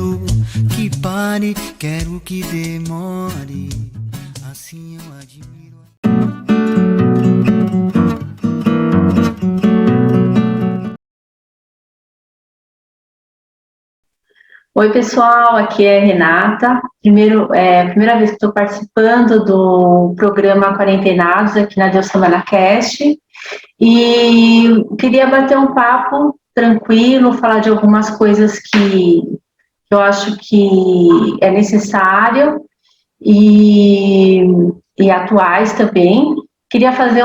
quero que pare, quero que demore. Assim eu admiro. Oi, pessoal, aqui é Renata. Primeira vez que estou participando do programa Quarentenados aqui na Deus Semana Cast e queria bater um papo tranquilo, falar de algumas coisas que eu acho que é necessário e, e atuais também. Queria fazer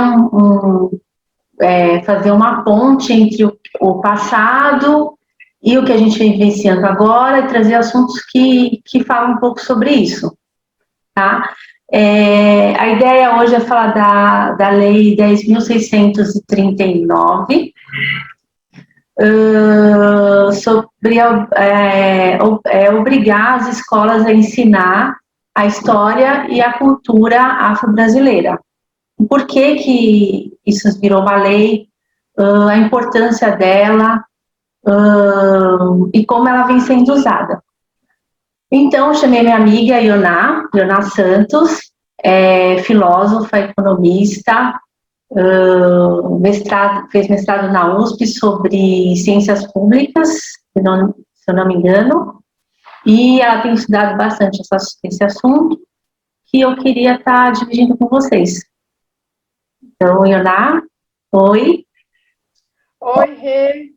fazer uma ponte entre o passado e o que a gente vem vivenciando agora e trazer assuntos que falam um pouco sobre isso, tá? A ideia hoje é falar da Lei 10.639, sobre obrigar as escolas a ensinar a história e a cultura afro-brasileira. Por que isso virou uma lei, a importância dela, e como ela vem sendo usada. Então, chamei minha amiga Ioná Santos, filósofa, economista, fez mestrado na USP sobre ciências públicas, se eu não me engano, e ela tem estudado bastante esse assunto, que eu queria estar dividindo com vocês. Então, Ioná, oi. Oi, Rê.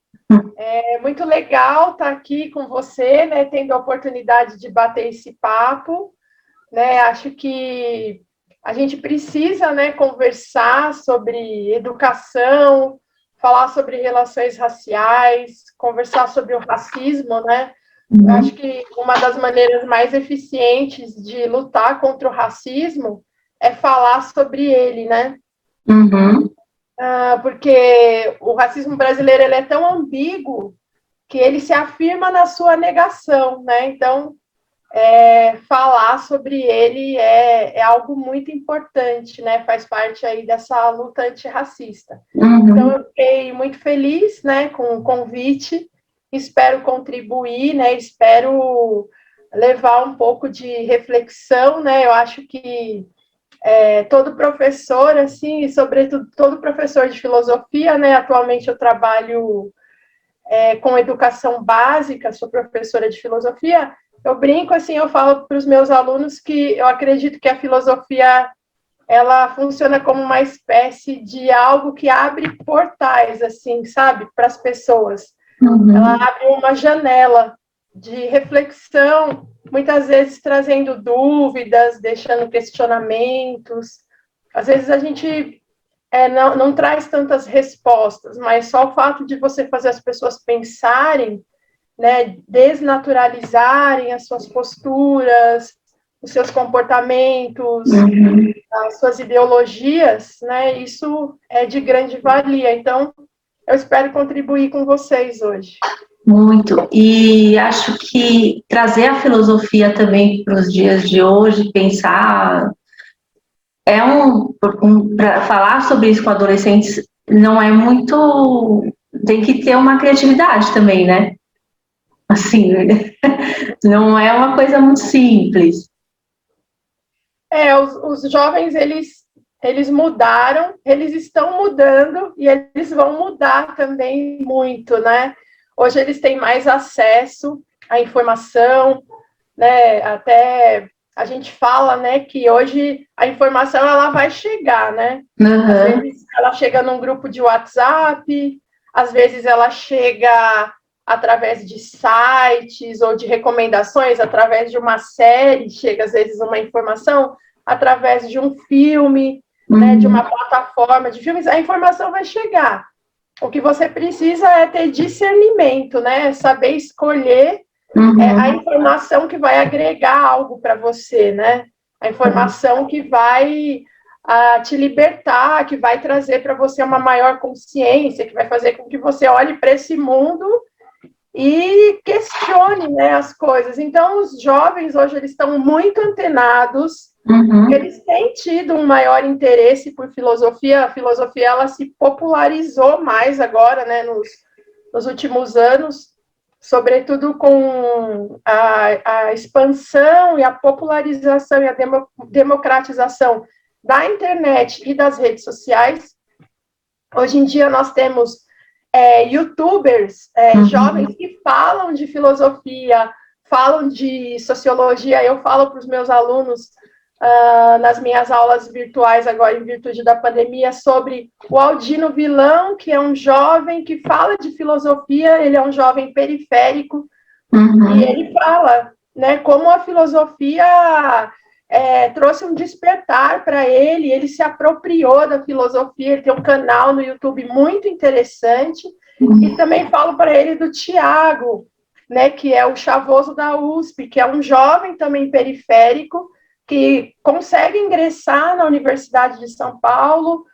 É muito legal estar aqui com você, né, tendo a oportunidade de bater esse papo, né, acho que a gente precisa, né, conversar sobre educação, falar sobre relações raciais, conversar sobre o racismo, né, eu acho que uma das maneiras mais eficientes de lutar contra o racismo é falar sobre ele, né, porque o racismo brasileiro ele é tão ambíguo que ele se afirma na sua negação, né? Então, falar sobre ele é algo muito importante, né? Faz parte aí dessa luta antirracista. Então, eu fiquei muito feliz, né, com o convite, espero contribuir, né? Espero levar um pouco de reflexão, né? Eu acho que todo professor, assim, e sobretudo todo professor de filosofia, né? Atualmente eu trabalho com educação básica, sou professora de filosofia. Eu brinco, assim, eu falo para os meus alunos que eu acredito que a filosofia ela funciona como uma espécie de algo que abre portais, assim, sabe, para as pessoas. Ela abre uma janela de reflexão, muitas vezes trazendo dúvidas, deixando questionamentos. Às vezes a gente não traz tantas respostas, mas só o fato de você fazer as pessoas pensarem, né, desnaturalizarem as suas posturas, os seus comportamentos, as suas ideologias, né, isso é de grande valia. Então, eu espero contribuir com vocês hoje. Muito. E acho que trazer a filosofia também para os dias de hoje, pensar, para falar sobre isso com adolescentes, não é muito. Tem que ter uma criatividade também, né? Assim, não é uma coisa muito simples. Os jovens, eles mudaram, eles estão mudando e eles vão mudar também muito, né? Hoje eles têm mais acesso à informação, né? Até a gente fala, né, que hoje a informação ela vai chegar, né? Às vezes ela chega num grupo de WhatsApp, às vezes ela chega através de sites ou de recomendações, através de uma série, chega às vezes uma informação, através de um filme, né, de uma plataforma de filmes, a informação vai chegar. O que você precisa é ter discernimento, né? Saber escolher a informação que vai agregar algo para você, né? A informação que vai te libertar, que vai trazer para você uma maior consciência, que vai fazer com que você olhe para esse mundo e questione, né, as coisas. Então, os jovens hoje eles estão muito antenados, eles têm tido um maior interesse por filosofia. A filosofia ela se popularizou mais agora, né, nos últimos anos. sobretudo com a expansão e a popularização e a democratização da internet e das redes sociais. Hoje em dia nós temos youtubers, jovens que falam de filosofia, falam de sociologia. Eu falo para os meus alunos nas minhas aulas virtuais agora, em virtude da pandemia, sobre o Aldino Vilão, que é um jovem que fala de filosofia. Ele é um jovem periférico, e ele fala, né, como a filosofia trouxe um despertar para ele. Ele se apropriou da filosofia. Ele tem um canal no YouTube muito interessante. E também falo para ele do Tiago, né, que é o chavoso da USP, que é um jovem também periférico, que consegue ingressar na Universidade de São Paulo,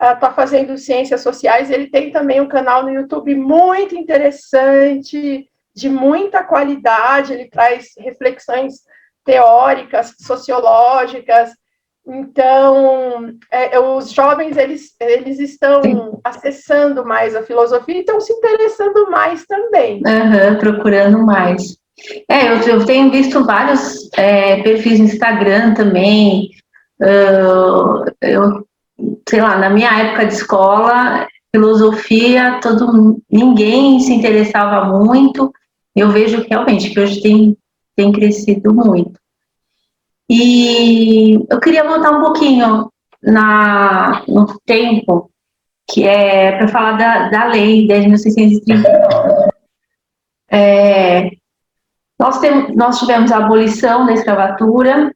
está fazendo ciências sociais. Ele tem também um canal no YouTube muito interessante, de muita qualidade. Ele traz reflexões teóricas, sociológicas. Então, os jovens, eles estão acessando mais a filosofia e estão se interessando mais também. Procurando mais. Eu tenho visto vários perfis no Instagram também. Sei lá, na minha época de escola, filosofia, ninguém se interessava muito. Eu vejo que realmente que hoje tem crescido muito. E eu queria voltar um pouquinho no tempo, que é para falar da lei 10.639. Nós tivemos a abolição da escravatura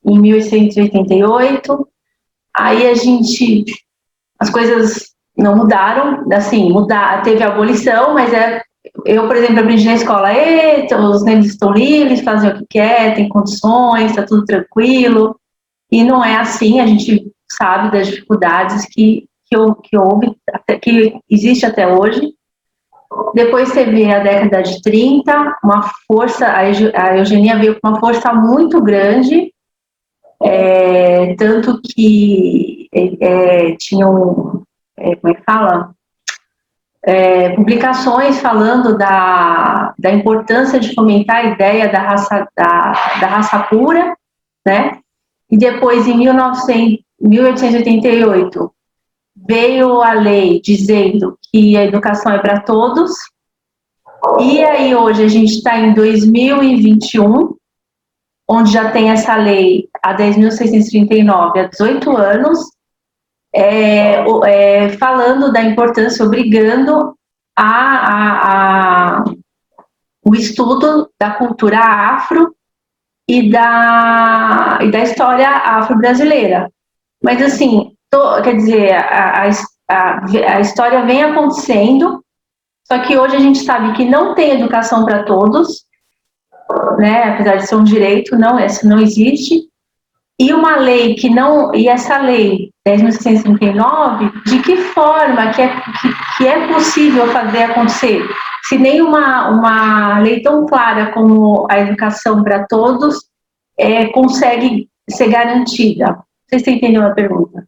em 1888. Aí as coisas não mudaram, assim, teve a abolição, mas eu, por exemplo, aprendi na escola, os negros estão livres, fazem o que quer, tem condições, está tudo tranquilo. E não é assim. A gente sabe das dificuldades que houve, que existe até hoje. Depois teve a década de 30, uma força, a eugenia veio com uma força muito grande, tanto que tinham, como é que fala? Publicações falando da importância de fomentar a ideia da raça pura, né? E depois, em 1888, veio a lei dizendo que a educação é para todos. E aí hoje a gente está em 2021, onde já tem essa lei, a 10.639, há 18 anos, falando da importância, obrigando o estudo da cultura afro e da história afro-brasileira. Mas, assim, quer dizer, a história vem acontecendo, só que hoje a gente sabe que não tem educação para todos, né? Apesar de ser um direito, essa não existe. E uma lei e essa lei 10.639, de que forma que é possível fazer acontecer? Se nem uma lei tão clara como a educação para todos consegue ser garantida. Vocês entenderam a pergunta?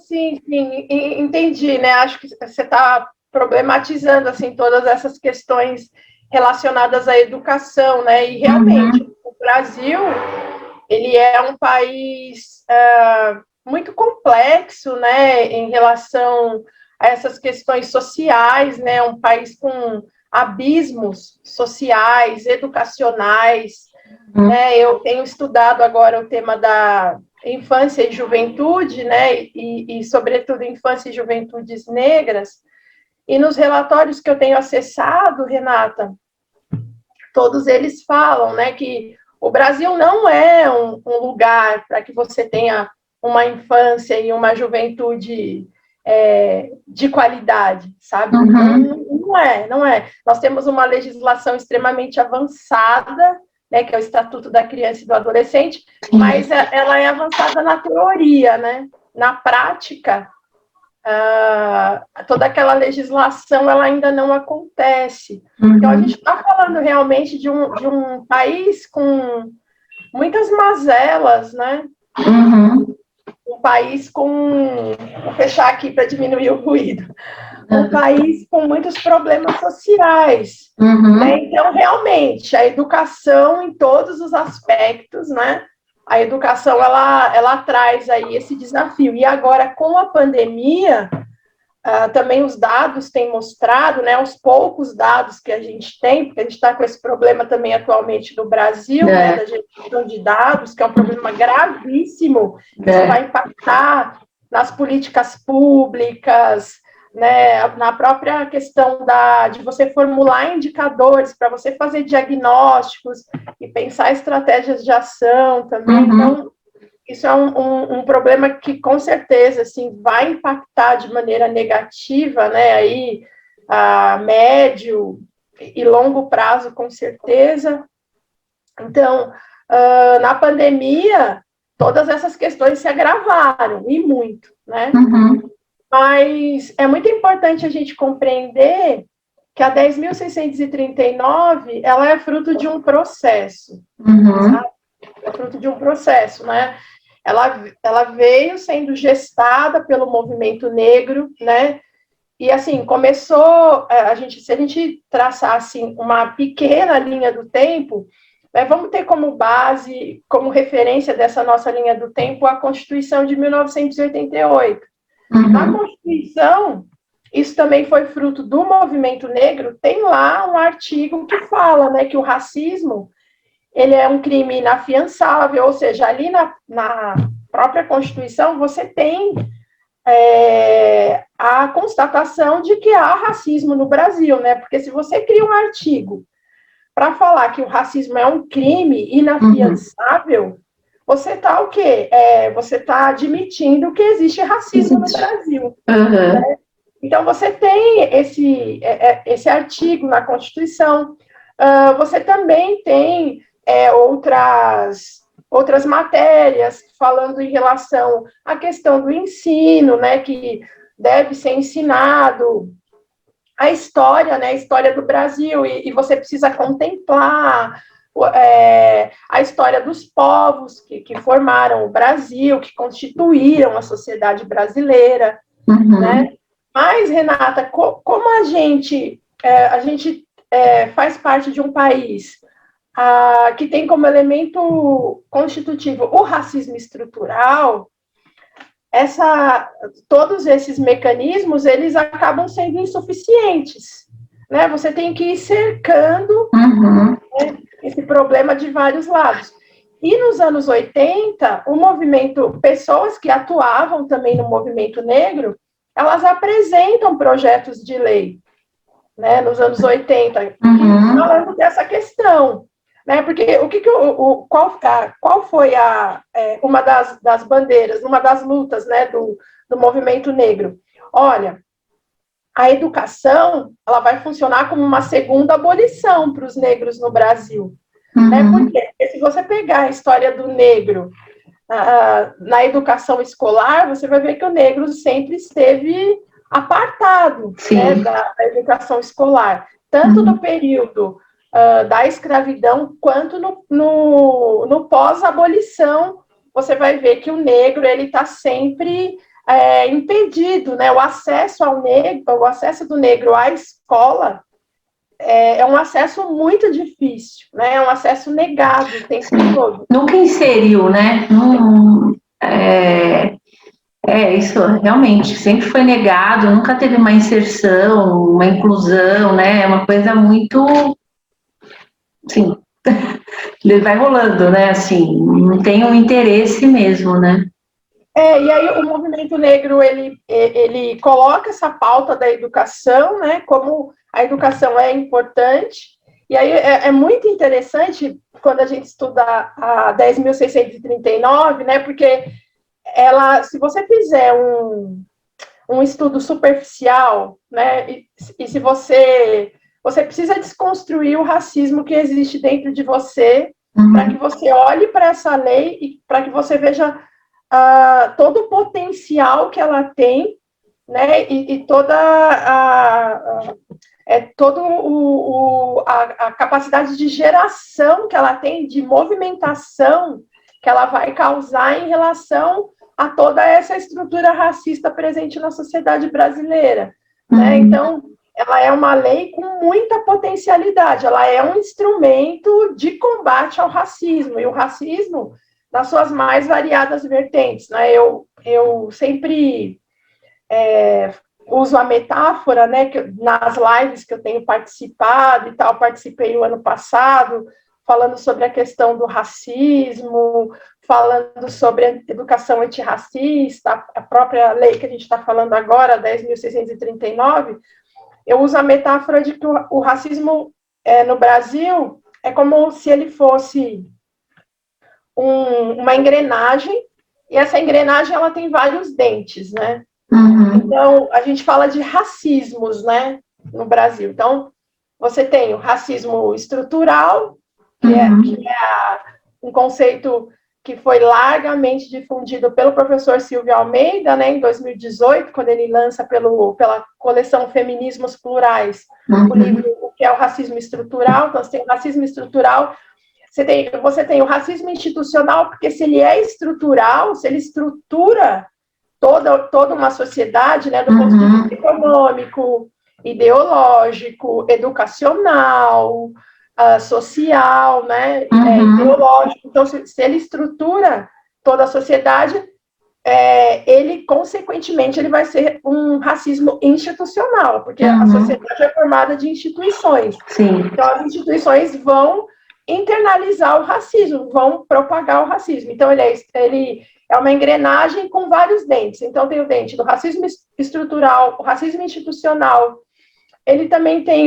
Sim, entendi, né? Acho que você está problematizando, assim, todas essas questões relacionadas à educação, né? E realmente, o Brasil, ele é um país muito complexo, né, em relação a essas questões sociais, né? Um país com abismos sociais, educacionais, né? Eu tenho estudado agora o tema da infância e juventude, né? E sobretudo, infância e juventudes negras. E nos relatórios que eu tenho acessado, Renata, todos eles falam, né, que o Brasil não é um lugar para que você tenha uma infância e uma juventude de qualidade, sabe? Não é. Nós temos uma legislação extremamente avançada, né, que é o Estatuto da Criança e do Adolescente, mas ela é avançada na teoria, né? Na prática, toda aquela legislação ela ainda não acontece. Então, a gente está falando realmente de um país com muitas mazelas, né? Um país com... Vou fechar aqui para diminuir o ruído. um país com muitos problemas sociais. Uhum. Né? Então, realmente, a educação em todos os aspectos, né? A educação, ela traz aí esse desafio. E agora, com a pandemia, também os dados têm mostrado, né, os poucos dados que a gente tem, porque a gente está com esse problema também atualmente no Brasil, né, da gestão de dados, que é um problema gravíssimo, que vai impactar nas políticas públicas, né, na própria questão de você formular indicadores para você fazer diagnósticos e pensar estratégias de ação também. Então, isso é um problema que, com certeza, assim, vai impactar de maneira negativa, né, aí, a médio e longo prazo, com certeza. Então, na pandemia, todas essas questões se agravaram, e muito, né? Mas é muito importante a gente compreender que a 10.639, ela é fruto de um processo, sabe? É fruto de um processo, né? Ela veio sendo gestada pelo movimento negro, né? E, assim, começou, se a gente traçar, assim, uma pequena linha do tempo, né, vamos ter como base, como referência dessa nossa linha do tempo, a Constituição de 1988. Na Constituição, isso também foi fruto do movimento negro, tem lá um artigo que fala, né, que o racismo, ele é um crime inafiançável, ou seja, ali na própria Constituição você tem a constatação de que há racismo no Brasil, né? Porque se você cria um artigo para falar que o racismo é um crime inafiançável, você está o quê? Você está admitindo que existe racismo no Brasil. Né? Então, você tem esse artigo na Constituição, você também tem outras matérias falando em relação à questão do ensino, né, que deve ser ensinado, a história, né, a história do Brasil, e você precisa contemplar a história dos povos que formaram o Brasil, que constituíram a sociedade brasileira, né? Mas, Renata, como a gente faz parte de um país que tem como elemento constitutivo o racismo estrutural, todos esses mecanismos, eles acabam sendo insuficientes, né? Você tem que ir cercando né, esse problema de vários lados. E nos anos 80, o movimento, pessoas que atuavam também no movimento negro, elas apresentam projetos de lei, né, nos anos 80, falando dessa questão. Né, porque qual foi uma das bandeiras, uma das lutas, né, do movimento negro? Olha, a educação, ela vai funcionar como uma segunda abolição para os negros no Brasil. Né? Porque se você pegar a história do negro na educação escolar, você vai ver que o negro sempre esteve apartado, né, da educação escolar, tanto no período da escravidão, quanto no pós-abolição, você vai ver que o negro ele está sempre impedido, né? O acesso do negro à escola é um acesso muito difícil, né? É um acesso negado o tempo todo. Nunca inseriu, né? Isso realmente sempre foi negado, nunca teve uma inserção, uma inclusão, né? É uma coisa muito, assim, vai rolando, né? Assim, não tem um interesse mesmo, né? E aí o movimento negro, ele coloca essa pauta da educação, né? Como a educação é importante, e aí é muito interessante quando a gente estuda a 10.639, né? Porque se você fizer um estudo superficial, né? E se você precisa desconstruir o racismo que existe dentro de você, para que você olhe para essa lei e para que você veja todo o potencial que ela tem, né? E toda a capacidade de geração que ela tem, de movimentação que ela vai causar em relação a toda essa estrutura racista presente na sociedade brasileira. né? Então, ela é uma lei com muita potencialidade, ela é um instrumento de combate ao racismo, e o racismo nas suas mais variadas vertentes, né? Eu sempre uso a metáfora, né, que nas lives que eu tenho participado e tal, participei o ano passado, falando sobre a questão do racismo, falando sobre a educação antirracista, a própria lei que a gente está falando agora, 10.639, eu uso a metáfora de que o racismo no Brasil é como se ele fosse uma engrenagem, e essa engrenagem ela tem vários dentes, né? Então, a gente fala de racismos, né, no Brasil. Então, você tem o racismo estrutural, que é um conceito que foi largamente difundido pelo professor Silvio Almeida, né, em 2018, quando ele lança pela coleção Feminismos Plurais, o livro O que é o Racismo Estrutural. Então, você tem o racismo estrutural, você tem o racismo institucional, porque se ele é estrutural, se ele estrutura toda uma sociedade, né, do ponto de vista econômico, ideológico, educacional, social, né, ideológico. Então, se ele estrutura toda a sociedade, ele, consequentemente, ele vai ser um racismo institucional, porque a sociedade é formada de instituições. Sim. Então, as instituições vão internalizar o racismo, vão propagar o racismo. Então, ele é uma engrenagem com vários dentes. Então, tem o dente do racismo estrutural, o racismo institucional. Ele também tem,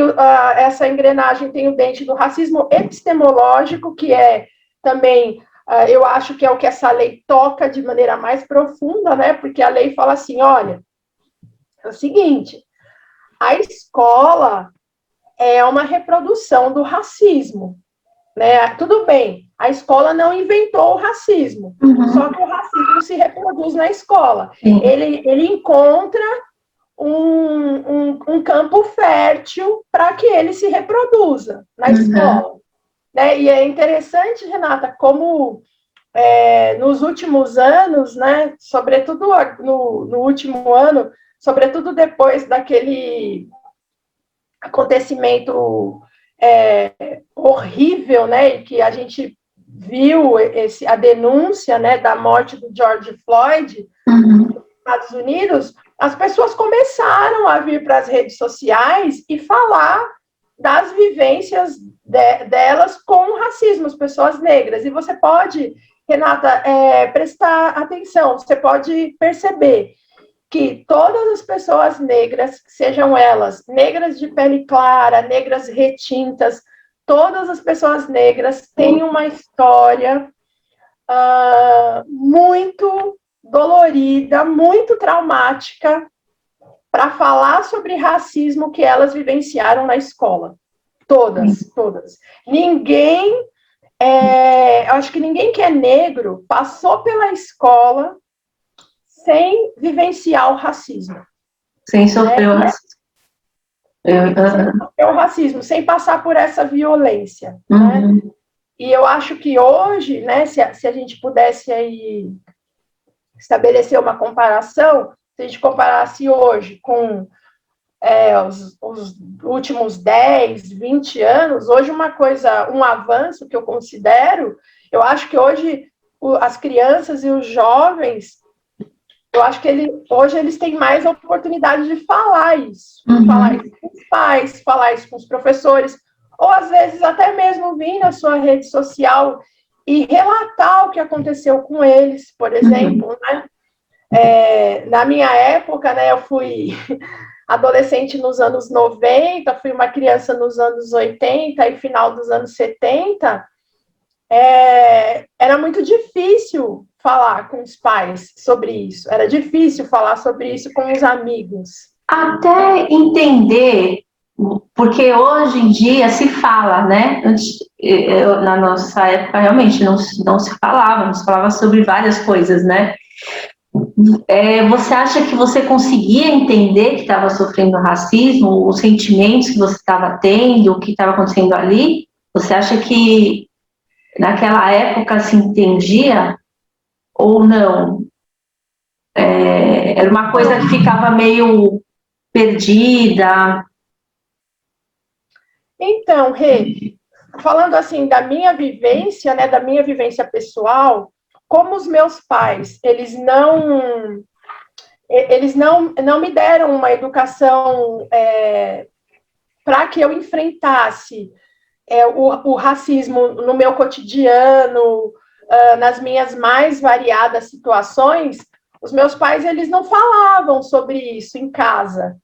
essa engrenagem tem o dente do racismo epistemológico, que é também, eu acho que é o que essa lei toca de maneira mais profunda, né? Porque a lei fala assim, olha, é o seguinte, a escola é uma reprodução do racismo, né? Tudo bem, a escola não inventou o racismo, só que o racismo se reproduz na escola. Ele encontra um campo fértil para que ele se reproduza na escola. Né? E é interessante, Renata, como nos últimos anos, né, sobretudo no último ano, sobretudo depois daquele acontecimento horrível, né, e que a gente viu a denúncia, né, da morte do George Floyd nos Estados Unidos, as pessoas começaram a vir para as redes sociais e falar das vivências delas com o racismo, as pessoas negras. E você pode, Renata, prestar atenção, você pode perceber que todas as pessoas negras, sejam elas negras de pele clara, negras retintas, todas as pessoas negras têm uma história muito dolorida, muito traumática, para falar sobre racismo que elas vivenciaram na escola. Todas. Ninguém, eu acho que ninguém que é negro passou pela escola sem vivenciar o racismo. Sem sofrer o racismo. Sem sofrer o racismo, sem passar por essa violência. Né? E eu acho que hoje, né, se a gente pudesse aí estabelecer uma comparação, se a gente comparasse hoje com os últimos 10, 20 anos, hoje um avanço que eu considero, eu acho que hoje as crianças e os jovens, eu acho que hoje eles têm mais oportunidade de falar isso, falar isso com os pais, falar isso com os professores, ou às vezes até mesmo vir na sua rede social e relatar o que aconteceu com eles, por exemplo, né? Na minha época, né, eu fui adolescente nos anos 90, fui uma criança nos anos 80 e final dos anos 70, era muito difícil falar com os pais sobre isso, era difícil falar sobre isso com os amigos. Até entender, porque hoje em dia se fala, né? Na nossa época realmente não se falava sobre várias coisas, né? Você acha que você conseguia entender que estava sofrendo racismo, os sentimentos que você estava tendo, o que estava acontecendo ali? Você acha que naquela época se entendia ou não? Era uma coisa que ficava meio perdida? Então, Rê, falando assim da minha vivência, né, da minha vivência pessoal, como os meus pais, eles não me deram uma educação para que eu enfrentasse o racismo no meu cotidiano, nas minhas mais variadas situações. Os meus pais, eles não falavam sobre isso em casa,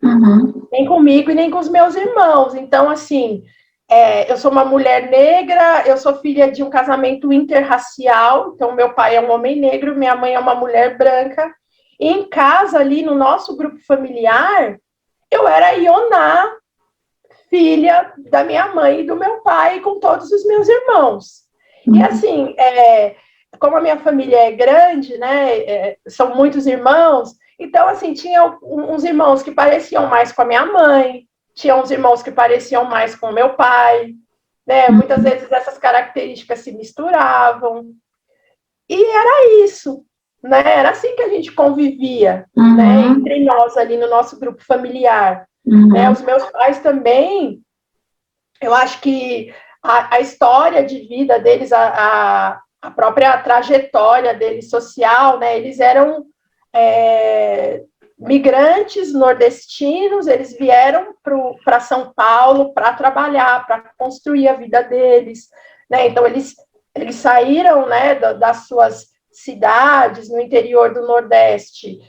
nem comigo e nem com os meus irmãos. Então, assim, eu sou uma mulher negra, eu sou filha de um casamento interracial, então meu pai é um homem negro, minha mãe é uma mulher branca, e em casa, ali no nosso grupo familiar, eu era Ioná, filha da minha mãe e do meu pai, com todos os meus irmãos. E assim, como a minha família é grande, né, são muitos irmãos, então assim, tinha uns irmãos que pareciam mais com a minha mãe, tinha uns irmãos que pareciam mais com o meu pai, né, muitas vezes essas características se misturavam, e era isso, né, era assim que a gente convivia, né, entre nós ali no nosso grupo familiar. Né, os meus pais também, eu acho que a história de vida deles, a própria trajetória deles social, né, eles eram migrantes nordestinos, eles vieram para São Paulo para trabalhar, para construir a vida deles, né, então eles saíram, né, das suas cidades no interior do Nordeste,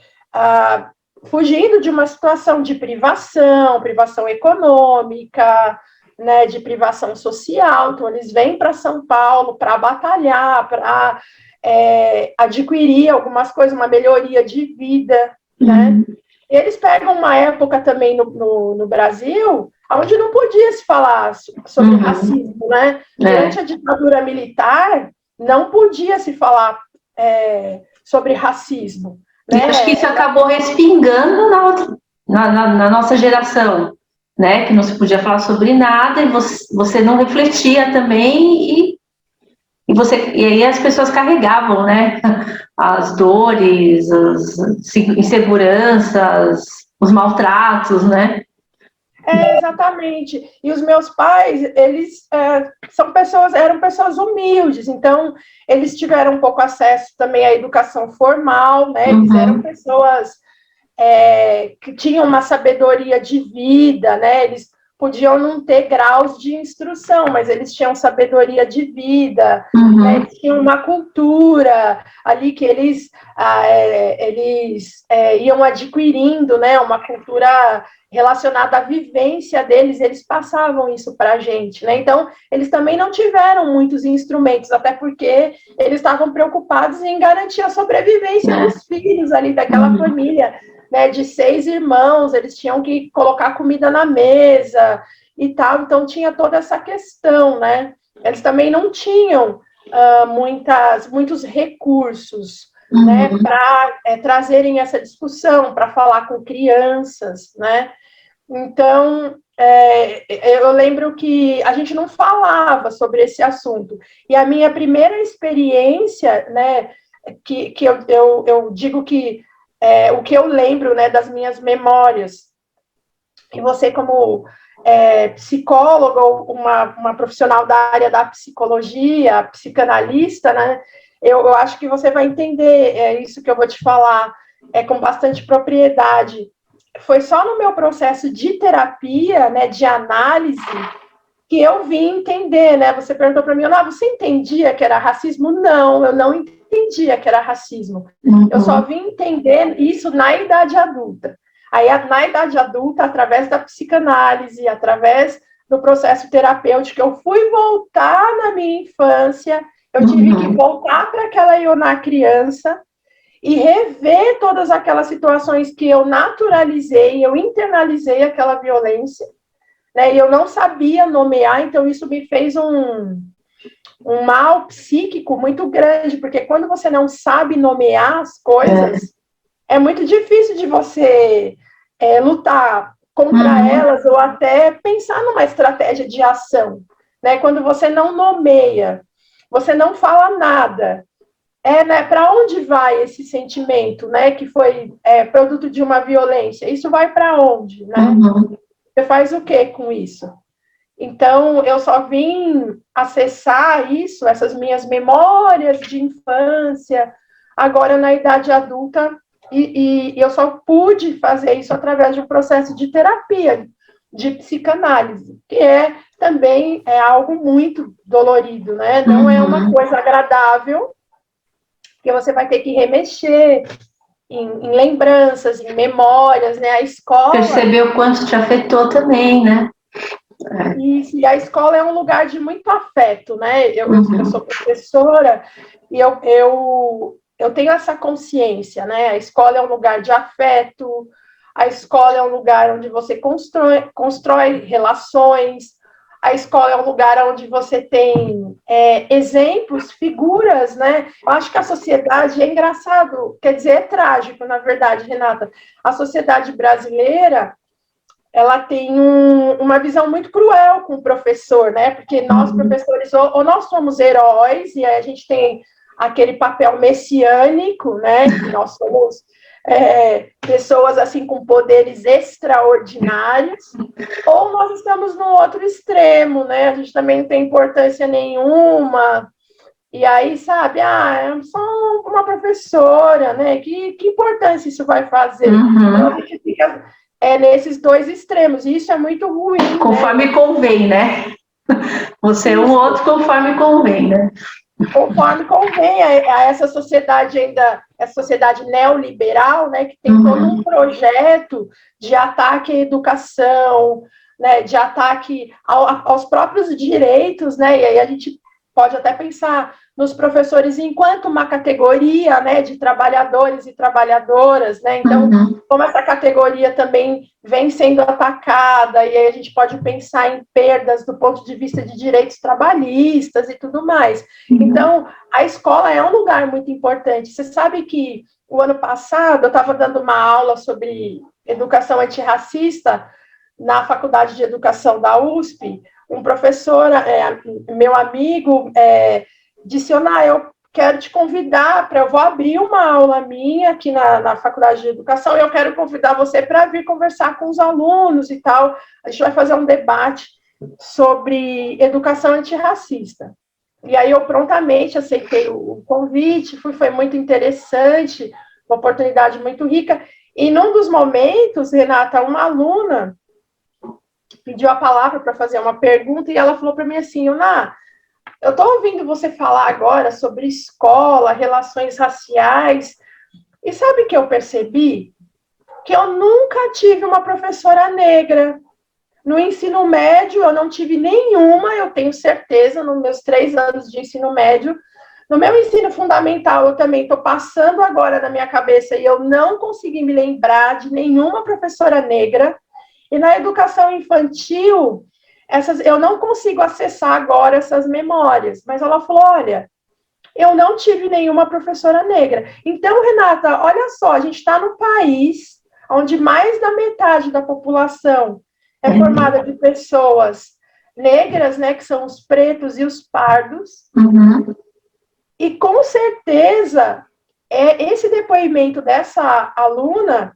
fugindo de uma situação de privação econômica, né, de privação social. Então, eles vêm para São Paulo para batalhar, para adquirir algumas coisas, uma melhoria de vida, né? E eles pegam uma época também no Brasil onde não podia se falar sobre racismo, né? Durante a ditadura militar, não podia se falar sobre racismo. Né? Acho que isso acabou respingando na nossa geração, né? Que não se podia falar sobre nada e você não refletia também e aí as pessoas carregavam, né? As dores, as inseguranças, os maltratos, né? Exatamente. E os meus pais, eles eram pessoas humildes, então eles tiveram pouco acesso também à educação formal, né? Eles eram pessoas que tinham uma sabedoria de vida, né? Eles podiam não ter graus de instrução, mas eles tinham sabedoria de vida, né? Eles tinham uma cultura ali que eles iam adquirindo, né? Uma cultura relacionada à vivência deles, eles passavam isso para a gente, né? Então, eles também não tiveram muitos instrumentos, até porque eles estavam preocupados em garantir a sobrevivência dos filhos ali daquela família, né, de 6 irmãos, eles tinham que colocar comida na mesa e tal, então tinha toda essa questão, né? Eles também não tinham muitos recursos, né, para trazerem essa discussão, para falar com crianças, né? Então, eu lembro que a gente não falava sobre esse assunto. E a minha primeira experiência, né, que eu digo que o que eu lembro, né, das minhas memórias, e você como psicóloga ou uma profissional da área da psicologia, psicanalista, né, eu acho que você vai entender isso que eu vou te falar com bastante propriedade. Foi só no meu processo de terapia, né, de análise, que eu vim entender, né? Você perguntou para mim, você entendia que era racismo? Não, eu não entendia que era racismo. Eu só vim entender isso na idade adulta. Aí, na idade adulta, através da psicanálise, através do processo terapêutico, eu fui voltar na minha infância, eu tive que voltar para aquela Ioná criança e rever todas aquelas situações que eu naturalizei, eu internalizei aquela violência, né, e eu não sabia nomear, então isso me fez um mal psíquico muito grande, porque quando você não sabe nomear as coisas, é muito difícil de você lutar contra elas ou até pensar numa estratégia de ação, né? Quando você não nomeia, você não fala nada, né, para onde vai esse sentimento, né, que foi produto de uma violência? Isso vai para onde, né? Uhum. Você faz o que com isso? Então, eu só vim acessar isso, essas minhas memórias de infância, agora na idade adulta, e eu só pude fazer isso através de um processo de terapia, de psicanálise, que também é algo muito dolorido, né? Não é uma coisa agradável, porque você vai ter que remexer em lembranças, em memórias, né? A escola... Perceber o quanto te afetou também, né? E a escola é um lugar de muito afeto, né? Eu sou professora e eu tenho essa consciência, né? A escola é um lugar de afeto, a escola é um lugar onde você constrói relações, a escola é um lugar onde você tem exemplos, figuras, né? Eu acho que a sociedade é engraçado, quer dizer, é trágico, na verdade, Renata. A sociedade brasileira, ela tem uma visão muito cruel com o professor, né? Porque nós, professores, ou nós somos heróis, e aí a gente tem aquele papel messiânico, né? Que nós somos pessoas assim com poderes extraordinários, ou nós estamos no outro extremo, né? A gente também não tem importância nenhuma, e aí, sabe, é só uma professora, né? Que importância isso vai fazer? Então, a gente fica nesses dois extremos, e isso é muito ruim. Conforme convém, né? Você é um outro conforme convém, né? Conforme convém a essa sociedade ainda, essa sociedade neoliberal, né, que tem todo um projeto de ataque à educação, né, de ataque aos próprios direitos, né, e aí a gente pode até pensar nos professores enquanto uma categoria, né, de trabalhadores e trabalhadoras, né, então, como essa categoria também vem sendo atacada, e aí a gente pode pensar em perdas do ponto de vista de direitos trabalhistas e tudo mais. Então, a escola é um lugar muito importante. Você sabe que o ano passado eu estava dando uma aula sobre educação antirracista na Faculdade de Educação da USP. Um professor, meu amigo, disse: eu quero te convidar eu vou abrir uma aula minha aqui na Faculdade de Educação e eu quero convidar você para vir conversar com os alunos e tal. A gente vai fazer um debate sobre educação antirracista. E aí eu prontamente aceitei o convite, foi muito interessante, uma oportunidade muito rica. E num dos momentos, Renata, uma aluna pediu a palavra para fazer uma pergunta e ela falou para mim assim: Uná, eu estou ouvindo você falar agora sobre escola, relações raciais, e sabe o que eu percebi? Que eu nunca tive uma professora negra. No ensino médio, eu não tive nenhuma, eu tenho certeza, nos meus 3 anos de ensino médio. No meu ensino fundamental, eu também estou passando agora na minha cabeça e eu não consegui me lembrar de nenhuma professora negra. E na educação infantil, eu não consigo acessar agora essas memórias. Mas ela falou: olha, eu não tive nenhuma professora negra. Então, Renata, olha só, a gente está no país onde mais da metade da população é formada de pessoas negras, né, que são os pretos e os pardos. E, com certeza, esse depoimento dessa aluna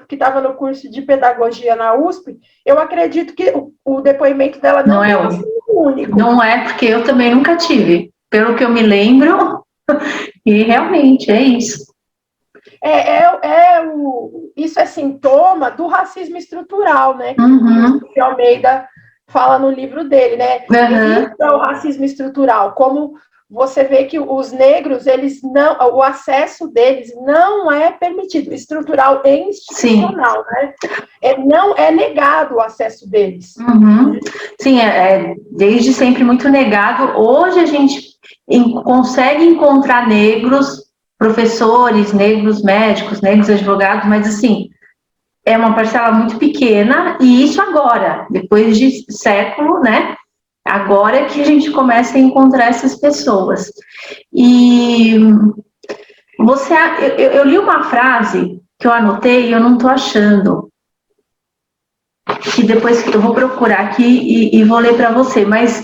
que estava no curso de pedagogia na USP, eu acredito que o depoimento dela não é o único. Não é, porque eu também nunca tive. Pelo que eu me lembro, e realmente é isso. Isso é sintoma do racismo estrutural, né? Que o Almeida fala no livro dele, né? Existe o racismo estrutural, como você vê que os negros, o acesso deles não é permitido, estrutural e institucional, né? Não é negado o acesso deles. Sim, desde sempre muito negado. Hoje a gente consegue encontrar negros professores, negros médicos, negros advogados, mas assim, é uma parcela muito pequena, e isso agora, depois de século, né? Agora é que a gente começa a encontrar essas pessoas. E eu li uma frase que eu anotei e eu não estou achando, que depois eu vou procurar aqui e vou ler para você, mas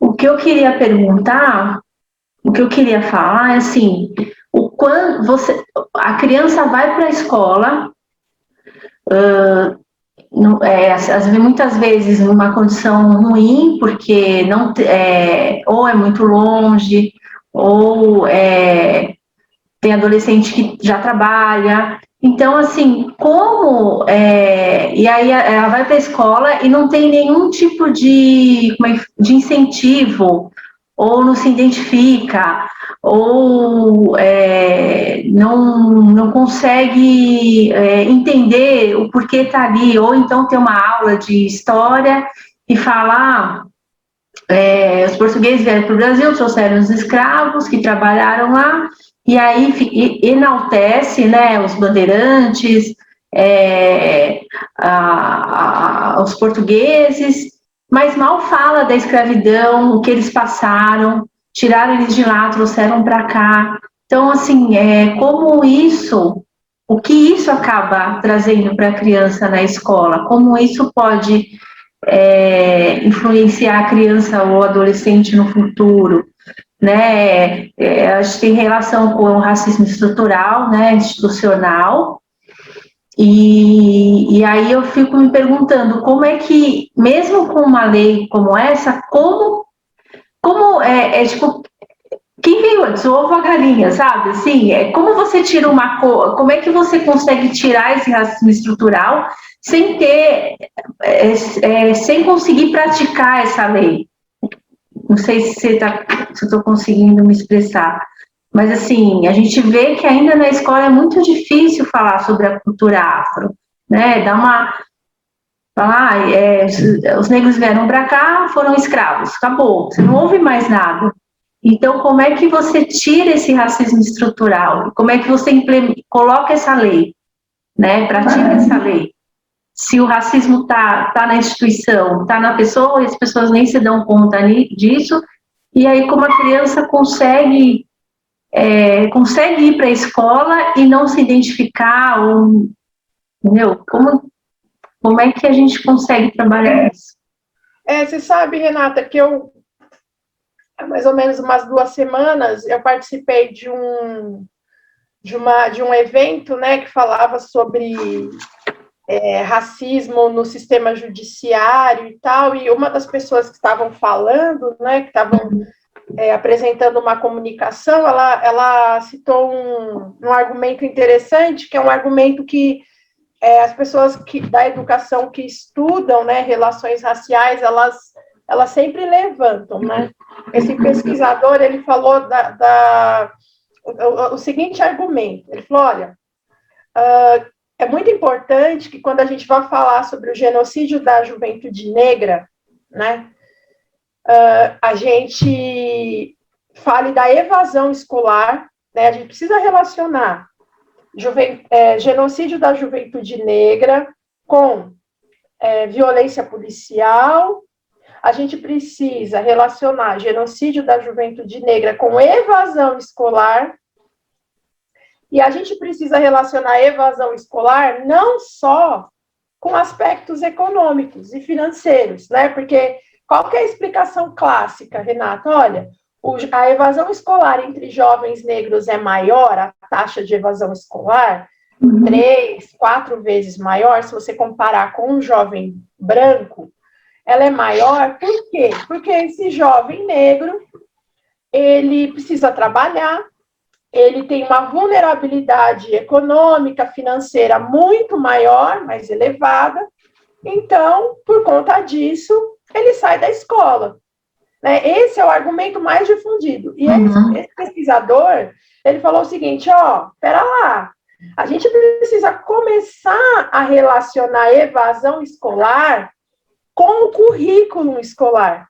o que eu queria perguntar o que eu queria falar é assim, a criança vai para a escola, muitas vezes numa condição ruim, porque não, ou é muito longe, ou tem adolescente que já trabalha. Então, assim, e aí ela vai para a escola e não tem nenhum tipo de incentivo, ou não se identifica, ou não consegue entender o porquê está ali, ou então tem uma aula de história e falar. Os portugueses vieram para o Brasil, trouxeram os escravos que trabalharam lá, e aí enaltece, né, os bandeirantes, os portugueses, mas mal fala da escravidão, o que eles passaram, tiraram eles de lá, trouxeram para cá. Então, assim, o que isso acaba trazendo para a criança na escola, como isso pode influenciar a criança ou adolescente no futuro, né? Acho que tem relação com o racismo estrutural, né, institucional, e aí eu fico me perguntando como é que, mesmo com uma lei como essa, tipo, quem veio antes, o ovo ou a galinha, sabe? Assim, como você tira como é que você consegue tirar esse racismo estrutural sem ter, sem conseguir praticar essa lei? Não sei se eu estou conseguindo me expressar, mas assim, a gente vê que ainda na escola é muito difícil falar sobre a cultura afro, né? Falar, os negros vieram para cá, foram escravos, acabou, você não ouve mais nada. Então, como é que você tira esse racismo estrutural? Como é que você coloca essa lei, né? Pratica essa lei? Se o racismo está na instituição, está na pessoa, e as pessoas nem se dão conta disso, e aí como a criança consegue ir para a escola e não se identificar, entendeu? Como é que a gente consegue trabalhar isso? Você sabe, Renata, que há mais ou menos umas 2 semanas, eu participei de um evento, né, que falava sobre racismo no sistema judiciário e tal, e uma das pessoas que estavam falando, né, que estavam apresentando uma comunicação, ela citou um argumento interessante, que é um argumento que as pessoas da educação que estudam, né, relações raciais, elas sempre levantam, né? Esse pesquisador, ele falou o seguinte argumento, ele falou, olha, é muito importante que quando a gente vai falar sobre o genocídio da juventude negra, né, a gente fale da evasão escolar, né, a gente precisa relacionar genocídio da juventude negra com violência policial, a gente precisa relacionar genocídio da juventude negra com evasão escolar, e a gente precisa relacionar a evasão escolar não só com aspectos econômicos e financeiros, né? Porque qual que é a explicação clássica, Renata? Olha, a evasão escolar entre jovens negros é maior, a taxa de evasão escolar, 3, 4 vezes maior, se você comparar com um jovem branco, ela é maior, por quê? Porque esse jovem negro, ele precisa trabalhar, ele tem uma vulnerabilidade econômica, financeira muito maior, mais elevada, então, por conta disso, ele sai da escola. Né? Esse é o argumento mais difundido. E esse pesquisador, ele falou o seguinte, pera lá, a gente precisa começar a relacionar a evasão escolar com o currículo escolar.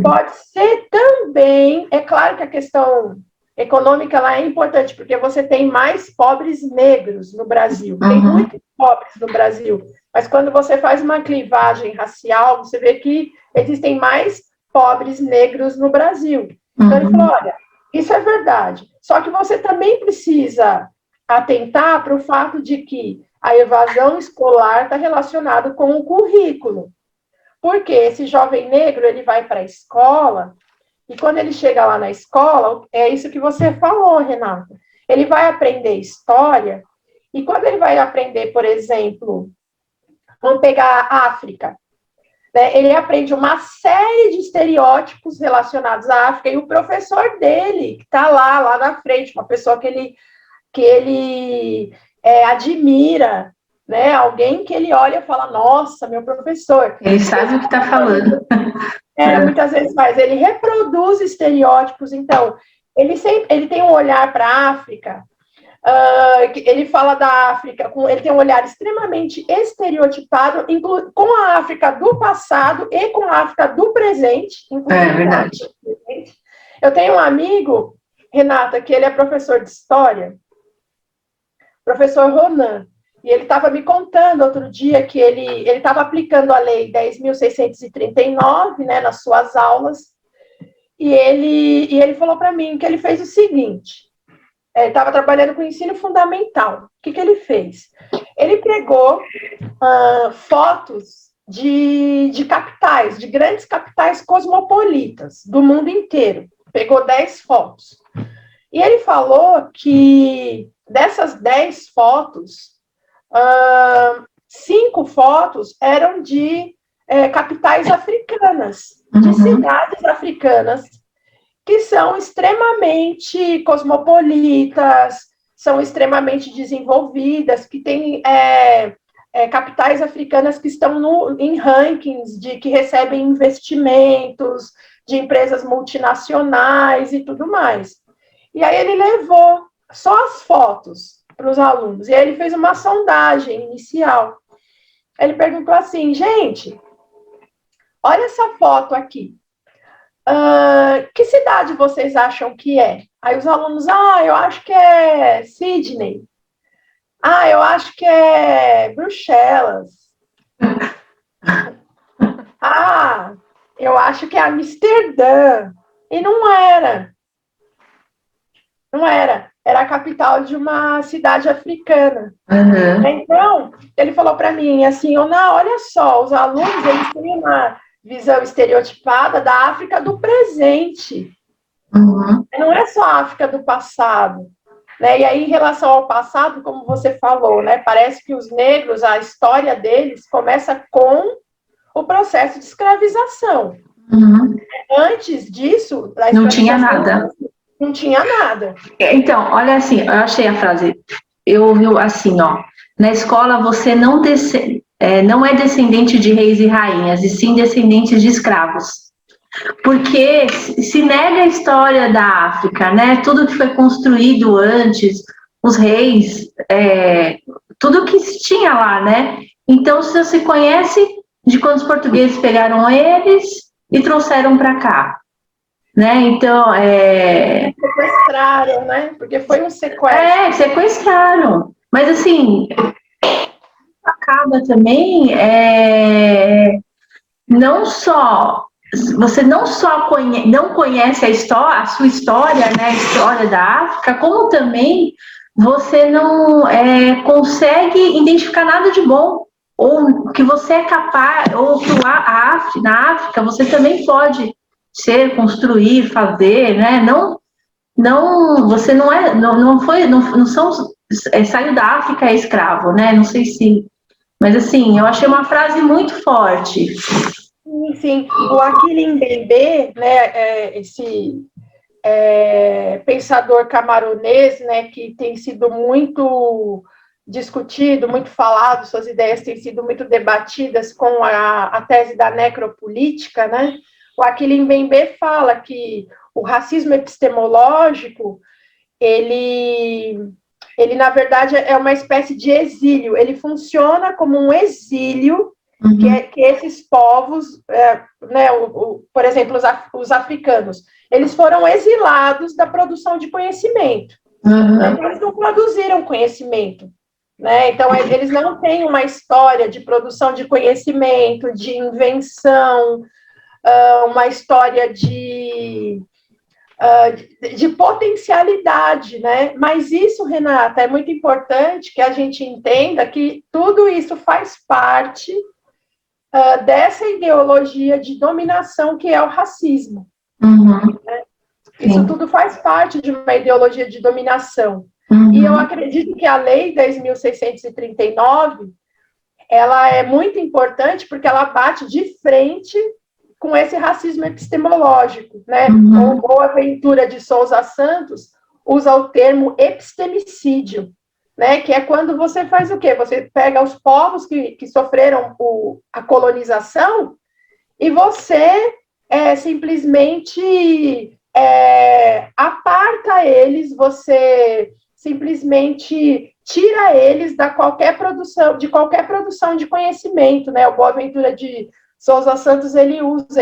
Pode ser também, é claro que a questão econômica ela é importante, porque você tem mais pobres negros no Brasil, tem muitos pobres no Brasil, mas quando você faz uma clivagem racial, você vê que existem mais pobres negros no Brasil. Então ele falou, olha, isso é verdade, só que você também precisa atentar para o fato de que a evasão escolar está relacionada com o currículo, porque esse jovem negro ele vai para a escola E quando ele chega lá na escola, é isso que você falou, Renata. Ele vai aprender história, e quando ele vai aprender, por exemplo, vamos pegar a África, né, ele aprende uma série de estereótipos relacionados à África, e o professor dele, que está lá na frente, uma pessoa que ele admira, né, alguém que ele olha e fala, nossa, meu professor. Ele sabe o que está falando. Muitas vezes faz. Ele reproduz estereótipos, então, ele tem um olhar para a África, ele fala da África, ele tem um olhar extremamente estereotipado, com a África do passado e com a África do presente. É verdade. Eu tenho um amigo, Renata, que ele é professor de história, professor Ronan, e ele estava me contando outro dia que ele estava aplicando a lei 10.639, né, nas suas aulas, e ele falou para mim que ele fez o seguinte, ele estava trabalhando com ensino fundamental. O que ele fez? Ele pegou fotos de capitais, de grandes capitais cosmopolitas do mundo inteiro. Pegou 10 fotos. E ele falou que dessas 10 fotos, 5 fotos eram de capitais africanas, de cidades africanas, que são extremamente cosmopolitas, são extremamente desenvolvidas, que têm capitais africanas que estão em rankings que recebem investimentos de empresas multinacionais e tudo mais. E aí ele levou só as fotos para os alunos, e aí ele fez uma sondagem inicial. Ele perguntou assim, gente, olha essa foto aqui. Que cidade vocês acham que é? Aí os alunos, eu acho que é Sydney. Eu acho que é Bruxelas. Eu acho que é Amsterdã. E não era. Não era. Era a capital de uma cidade africana. Então, ele falou para mim assim, olha só, os alunos, eles têm uma visão estereotipada da África do presente. Não é só a África do passado. Né? E aí, em relação ao passado, como você falou, né, parece que os negros, a história deles começa com o processo de escravização. Antes disso, não tinha nada. Não tinha nada. Então, olha assim, eu achei a frase, eu ouvi assim, na escola você não é descendente de reis e rainhas, e sim descendente de escravos. Porque se nega a história da África, né? Tudo que foi construído antes, os reis, tudo que tinha lá, né? Então, se você conhece de quando os portugueses pegaram eles e trouxeram para cá, né? Então, sequestraram, né? Porque foi um sequestro. Sequestraram. Mas, assim, acaba também você não só não conhece a sua história, né, a história da África, como também você não consegue identificar nada de bom, ou que você é capaz, ou que na África você também pode construir, fazer, né? Você saiu da África é escravo, né? Não sei se, mas assim, eu achei uma frase muito forte. Sim, o Achille Mbembe, né, esse pensador camaronês, né, que tem sido muito discutido, muito falado, suas ideias têm sido muito debatidas com a tese da necropolítica, né? O Achille Mbembe fala que o racismo epistemológico, ele na verdade é uma espécie de exílio, ele funciona como um exílio que esses povos, né, por exemplo, os africanos, eles foram exilados da produção de conhecimento. Então, eles não produziram conhecimento. Né? Então, eles não têm uma história de produção de conhecimento, de invenção, uma história de potencialidade, né? Mas isso, Renata, é muito importante que a gente entenda que tudo isso faz parte dessa ideologia de dominação que é o racismo. Uhum. Isso tudo faz parte de uma ideologia de dominação. Uhum. E eu acredito que a Lei 10.639, ela é muito importante porque ela bate de frente com esse racismo epistemológico, né? Uhum. O Boaventura de Souza Santos usa o termo epistemicídio, né? Que é quando você faz o quê? Você pega os povos que sofreram a colonização e você simplesmente aparta eles, você simplesmente tira eles de qualquer produção de conhecimento, né? O Boaventura de Souza Santos, ele usa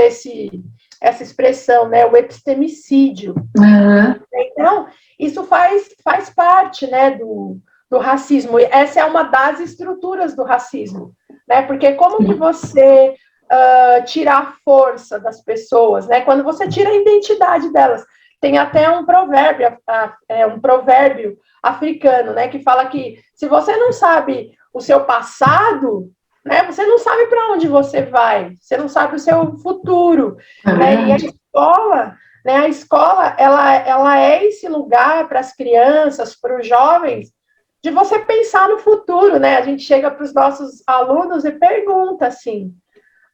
essa expressão, né? O epistemicídio. Uhum. Então, isso faz parte, né, do racismo. Essa é uma das estruturas do racismo, né? Porque como que você tira a força das pessoas, né? Quando você tira a identidade delas. Tem até um provérbio africano, né, que fala que se você não sabe o seu passado, né, você não sabe para onde você vai, você não sabe o seu futuro, né? E a escola, ela é esse lugar para as crianças, para os jovens, de você pensar no futuro, né? A gente chega para os nossos alunos e pergunta assim: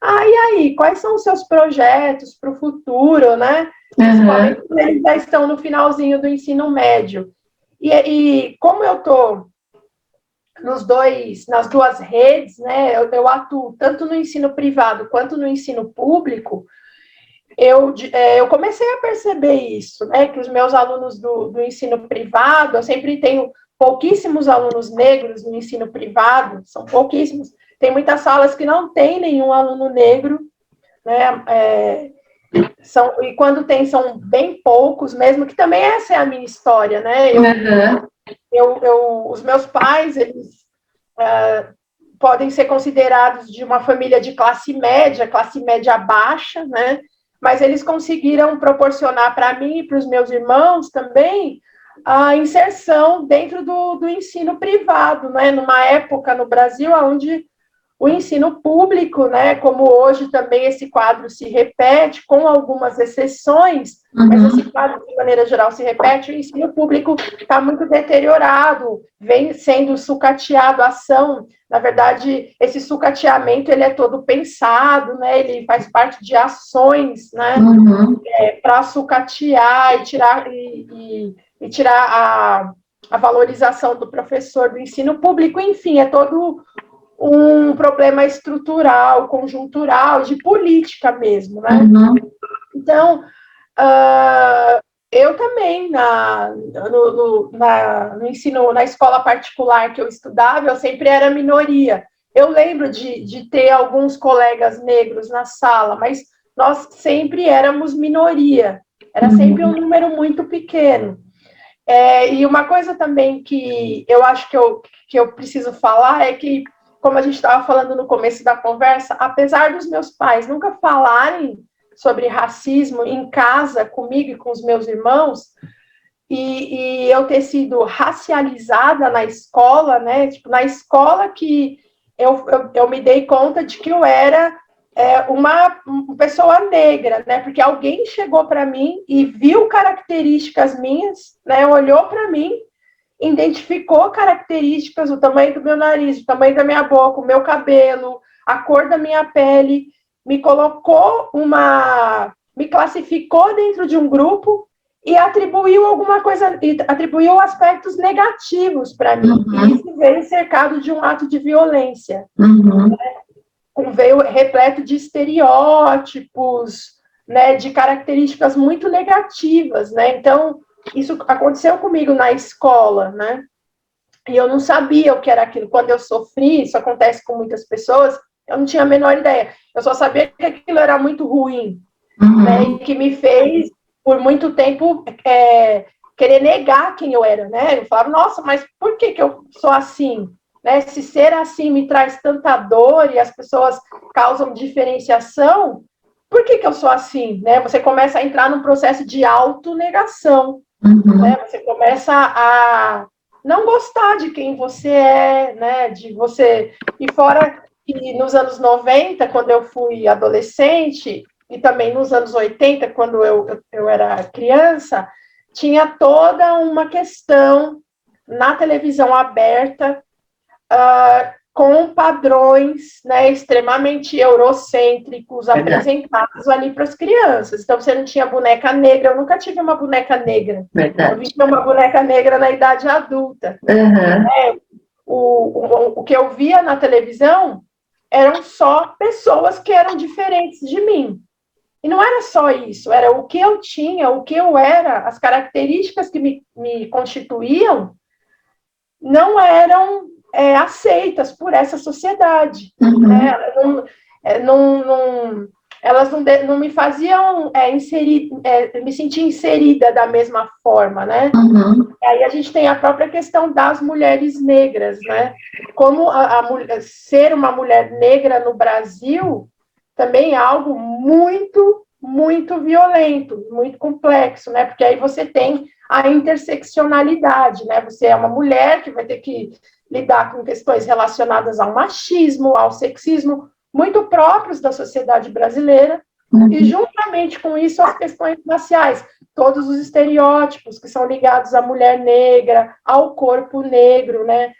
e aí, quais são os seus projetos para o futuro, né? Principalmente quando eles já estão no finalzinho do ensino médio. E como eu estou nas duas redes, né? Eu atuo tanto no ensino privado quanto no ensino público. Eu comecei a perceber isso, né? Que os meus alunos do ensino privado, eu sempre tenho pouquíssimos alunos negros no ensino privado, são pouquíssimos. Tem muitas salas que não tem nenhum aluno negro, né? E quando tem, são bem poucos mesmo, que também essa é a minha história, né? Os meus pais, eles podem ser considerados de uma família de classe média baixa, né? Mas eles conseguiram proporcionar para mim e para os meus irmãos também a inserção dentro do ensino privado, né? Numa época no Brasil onde o ensino público, né, como hoje também esse quadro se repete, com algumas exceções, mas esse quadro, de maneira geral, se repete, o ensino público está muito deteriorado, vem sendo sucateado a ação. Na verdade, esse sucateamento ele é todo pensado, né, ele faz parte de ações, né, para sucatear e tirar a valorização do professor do ensino público, enfim, é todo um problema estrutural, conjuntural, de política mesmo, né? Então, eu também, no ensino, na escola particular que eu estudava, eu sempre era minoria. Eu lembro de ter alguns colegas negros na sala, mas nós sempre éramos minoria. Era sempre um número muito pequeno. E uma coisa também que eu acho que eu preciso falar é que, como a gente estava falando no começo da conversa, apesar dos meus pais nunca falarem sobre racismo em casa, comigo e com os meus irmãos, e eu ter sido racializada na escola, né? Tipo, na escola que eu me dei conta de que eu era uma pessoa negra, né? Porque alguém chegou para mim e viu características minhas, né? Olhou para mim, identificou características, o tamanho do meu nariz, o tamanho da minha boca, o meu cabelo, a cor da minha pele, me classificou dentro de um grupo e atribuiu alguma coisa, atribuiu aspectos negativos para mim. E isso veio cercado de um ato de violência. Veio repleto de estereótipos, né, de características muito negativas, né? Então, isso aconteceu comigo na escola, né? E eu não sabia o que era aquilo. Quando eu sofri, isso acontece com muitas pessoas, eu não tinha a menor ideia. Eu só sabia que aquilo era muito ruim, né? E que me fez, por muito tempo, querer negar quem eu era, né? Eu falava, nossa, mas por que eu sou assim? Né? Se ser assim me traz tanta dor e as pessoas causam diferenciação, por que eu sou assim? Né? Você começa a entrar num processo de autonegação. Né? Você começa a não gostar de quem você é, né? De você. E fora que nos anos 90, quando eu fui adolescente, e também nos anos 80, quando eu era criança, tinha toda uma questão na televisão aberta, com padrões, né, extremamente eurocêntricos apresentados ali para as crianças. Então, você não tinha boneca negra, eu nunca tive uma boneca negra. Verdade. Eu vi uma boneca negra na idade adulta. O que eu via na televisão eram só pessoas que eram diferentes de mim. E não era só isso, era o que eu tinha, o que eu era, as características que me constituíam não eram aceitas por essa sociedade. Né? Elas não me faziam me sentir inserida da mesma forma, né? E aí a gente tem a própria questão das mulheres negras, né? Como ser uma mulher negra no Brasil também é algo muito, muito violento, muito complexo, né? Porque aí você tem a interseccionalidade, né? Você é uma mulher que vai ter que lidar com questões relacionadas ao machismo, ao sexismo, muito próprios da sociedade brasileira, e juntamente com isso as questões raciais, todos os estereótipos que são ligados à mulher negra, ao corpo negro, né?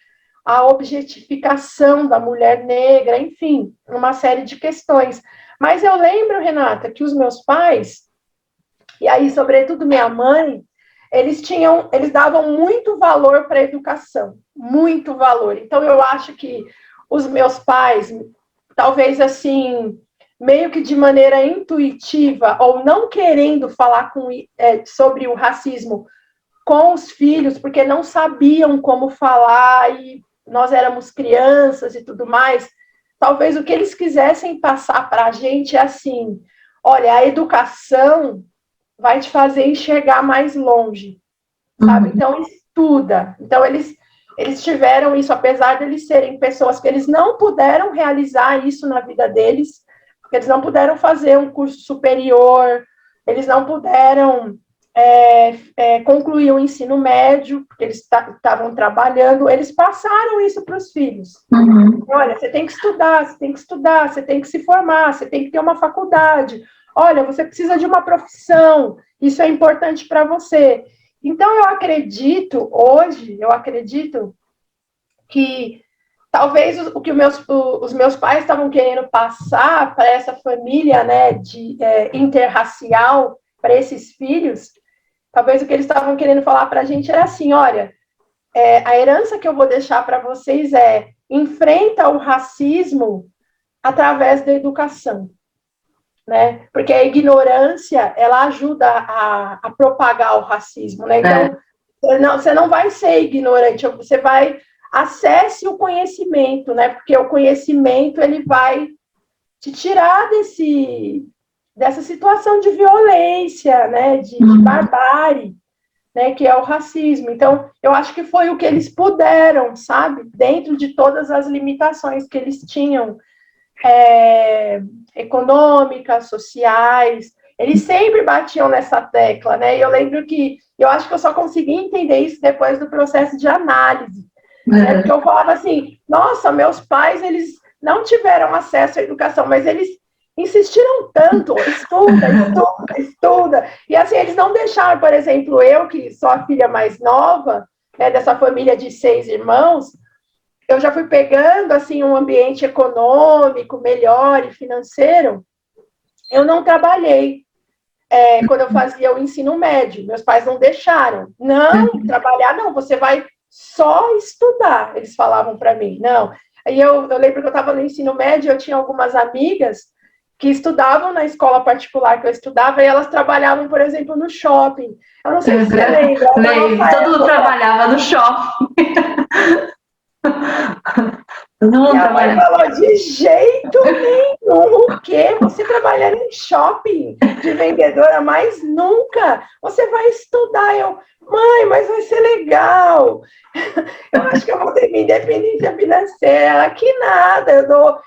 A objetificação da mulher negra, enfim, uma série de questões. Mas eu lembro, Renata, que os meus pais, e aí, sobretudo minha mãe, eles davam muito valor para a educação, muito valor. Então, eu acho que os meus pais, talvez assim, meio que de maneira intuitiva, ou não querendo falar sobre o racismo com os filhos, porque não sabiam como falar, e nós éramos crianças e tudo mais, talvez o que eles quisessem passar para a gente é assim, olha, a educação vai te fazer enxergar mais longe, sabe? Então, estuda. Então, eles tiveram isso, apesar de eles serem pessoas que eles não puderam realizar isso na vida deles, porque eles não puderam fazer um curso superior, eles não puderam concluir o ensino médio, porque eles estavam trabalhando, eles passaram isso para os filhos. Olha, você tem que estudar, você tem que estudar, você tem que se formar, você tem que ter uma faculdade. Olha, você precisa de uma profissão, isso é importante para você. Então, eu acredito que talvez o que os meus pais estavam querendo passar para essa família, né, interracial, para esses filhos, talvez o que eles estavam querendo falar para a gente era assim, olha, a herança que eu vou deixar para vocês enfrenta o racismo através da educação. Né? Porque a ignorância, ela ajuda a propagar o racismo, né? Então, você não vai ser ignorante, você vai acesse o conhecimento, né? Porque o conhecimento, ele vai te tirar dessa situação de violência, né? De barbárie, né? Que é o racismo. Então, eu acho que foi o que eles puderam, sabe? Dentro de todas as limitações que eles tinham, econômicas, sociais, eles sempre batiam nessa tecla, né? E eu lembro que eu acho que eu só consegui entender isso depois do processo de análise, né? Porque eu falava assim, nossa, meus pais, eles não tiveram acesso à educação, mas eles insistiram tanto, estuda. E assim, eles não deixaram, por exemplo, eu, que sou a filha mais nova, né, dessa família de 6 irmãos, eu já fui pegando, assim, um ambiente econômico melhor e financeiro. Eu não trabalhei quando eu fazia o ensino médio. Meus pais não deixaram. Não, trabalhar não, você vai só estudar, eles falavam para mim. Não. Aí eu lembro que eu estava no ensino médio, eu tinha algumas amigas que estudavam na escola particular que eu estudava, e elas trabalhavam, por exemplo, no shopping. Eu não sei se você lembra. Todo mundo trabalhava no shopping. Minha mãe falou, de jeito nenhum, o quê? Você trabalhar em shopping de vendedora, mas nunca. Você vai estudar. Eu, mãe, mas vai ser legal. Eu acho que eu vou ter minha independência financeira. Que nada,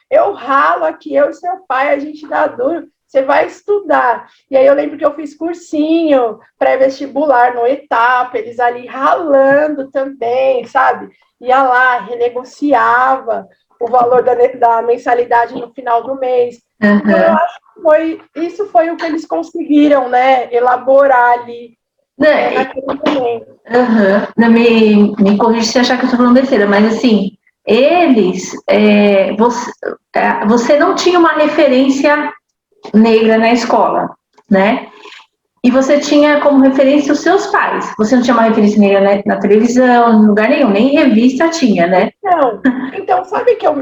eu ralo aqui, eu e seu pai, a gente dá duro. Você vai estudar. E aí eu lembro que eu fiz cursinho pré-vestibular no Etapa, eles ali ralando também, sabe? Ia lá, renegociava o valor da mensalidade no final do mês. Então, eu acho isso foi o que eles conseguiram, né, elaborar ali naquele momento. Não, me corrija se achar que eu estou falando besteira, mas assim, eles, você não tinha uma referência negra na escola, né? E você tinha como referência os seus pais. Você não tinha uma referência negra na televisão, em lugar nenhum, nem em revista tinha, né? Não. Então, sabe que eu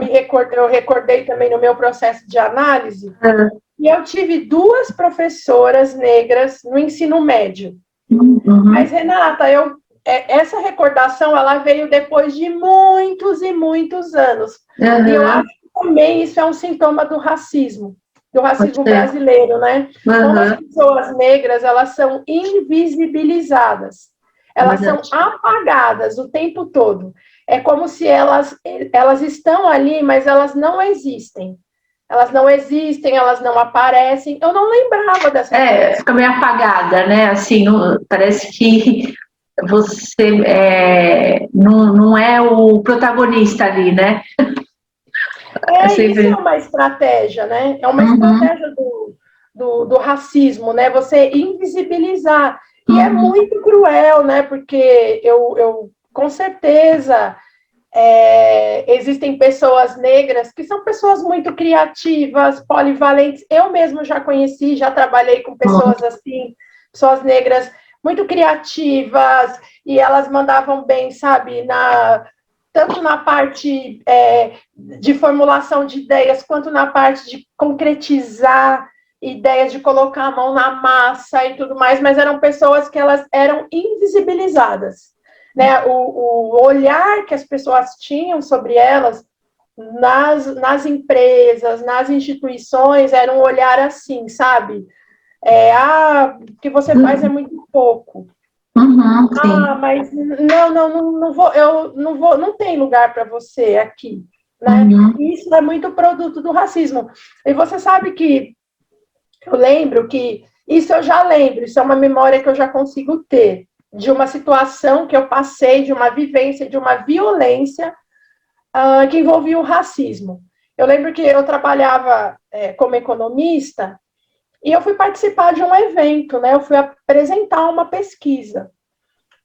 recordei também no meu processo de análise? E eu tive 2 professoras negras no ensino médio. Mas, Renata, essa recordação ela veio depois de muitos e muitos anos. E eu acho que também isso é um sintoma do racismo brasileiro, né? Como as pessoas negras, elas são invisibilizadas, elas são apagadas o tempo todo. É como se elas estão ali, mas elas não existem. Elas não existem, elas não aparecem. Eu não lembrava dessa coisa. Fica meio apagada, né? Assim, parece que você não é o protagonista ali, né? Isso é uma estratégia, né? É uma estratégia do racismo, né? Você invisibilizar. E é muito cruel, né? Porque eu com certeza, existem pessoas negras que são pessoas muito criativas, polivalentes. Eu mesmo já conheci, já trabalhei com pessoas assim, pessoas negras muito criativas, e elas mandavam bem, sabe, tanto na parte de formulação de ideias, quanto na parte de concretizar ideias, de colocar a mão na massa e tudo mais, mas eram pessoas que elas eram invisibilizadas, né? O olhar que as pessoas tinham sobre elas nas empresas, nas instituições, era um olhar assim, sabe? O que você faz é muito pouco. Mas não tem lugar para você aqui, né? Isso é muito produto do racismo. E você sabe que eu lembro que isso é uma memória que eu já consigo ter de uma situação que eu passei, de uma vivência, de uma violência que envolvia o racismo. Eu lembro que eu trabalhava como economista e eu fui participar de um evento, né? Eu fui apresentar uma pesquisa.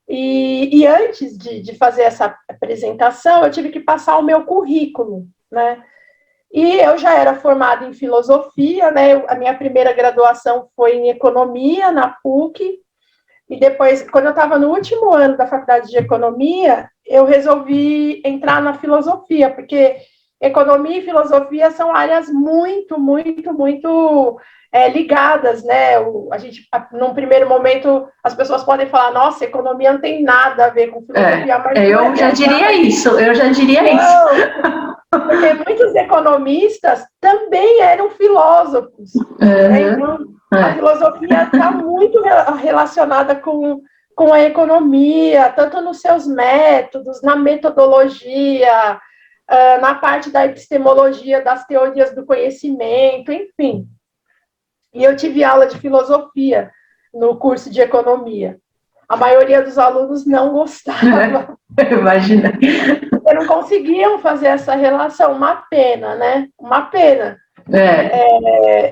E antes de fazer essa apresentação, eu tive que passar o meu currículo, né? E eu já era formada em filosofia, né? A minha primeira graduação foi em economia, na PUC, e depois, quando eu estava no último ano da faculdade de economia, eu resolvi entrar na filosofia, porque economia e filosofia são áreas muito, muito, muito ligadas, né? A gente, num primeiro momento, as pessoas podem falar, nossa, economia não tem nada a ver com filosofia. Mas eu já diria isso. Porque muitos economistas também eram filósofos. Né? Então, a filosofia está muito relacionada com a economia, tanto nos seus métodos, na metodologia, na parte da epistemologia, das teorias do conhecimento, enfim. E eu tive aula de filosofia no curso de economia. A maioria dos alunos não gostava. Imagina. Porque não conseguiam fazer essa relação. Uma pena, né? Uma pena.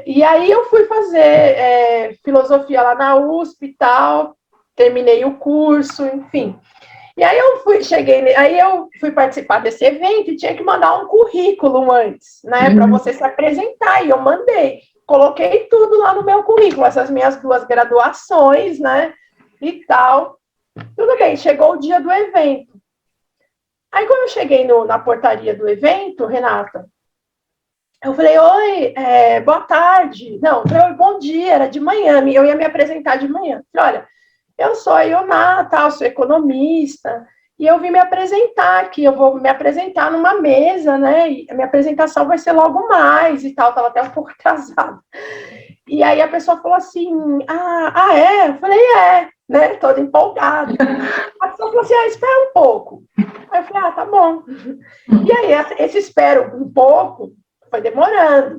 E aí eu fui fazer filosofia lá na USP e tal, terminei o curso, enfim. E aí eu fui participar desse evento e tinha que mandar um currículo antes, né? Para você se apresentar. E eu mandei. Coloquei tudo lá no meu currículo, essas minhas 2 graduações, né? E tal. Tudo bem, chegou o dia do evento. Aí, quando eu cheguei na portaria do evento, Renata, eu falei, oi, boa tarde. Não, bom dia, era de manhã, eu ia me apresentar de manhã. Falei, olha, eu sou a Ioná, tá, eu sou economista, e eu vim me apresentar aqui, eu vou me apresentar numa mesa, né, e a minha apresentação vai ser logo mais e tal, estava até um pouco atrasada. E aí a pessoa falou assim, é? Eu falei, né, toda empolgada. A pessoa falou assim, espera um pouco. Aí eu falei, tá bom. E aí esse espera um pouco foi demorando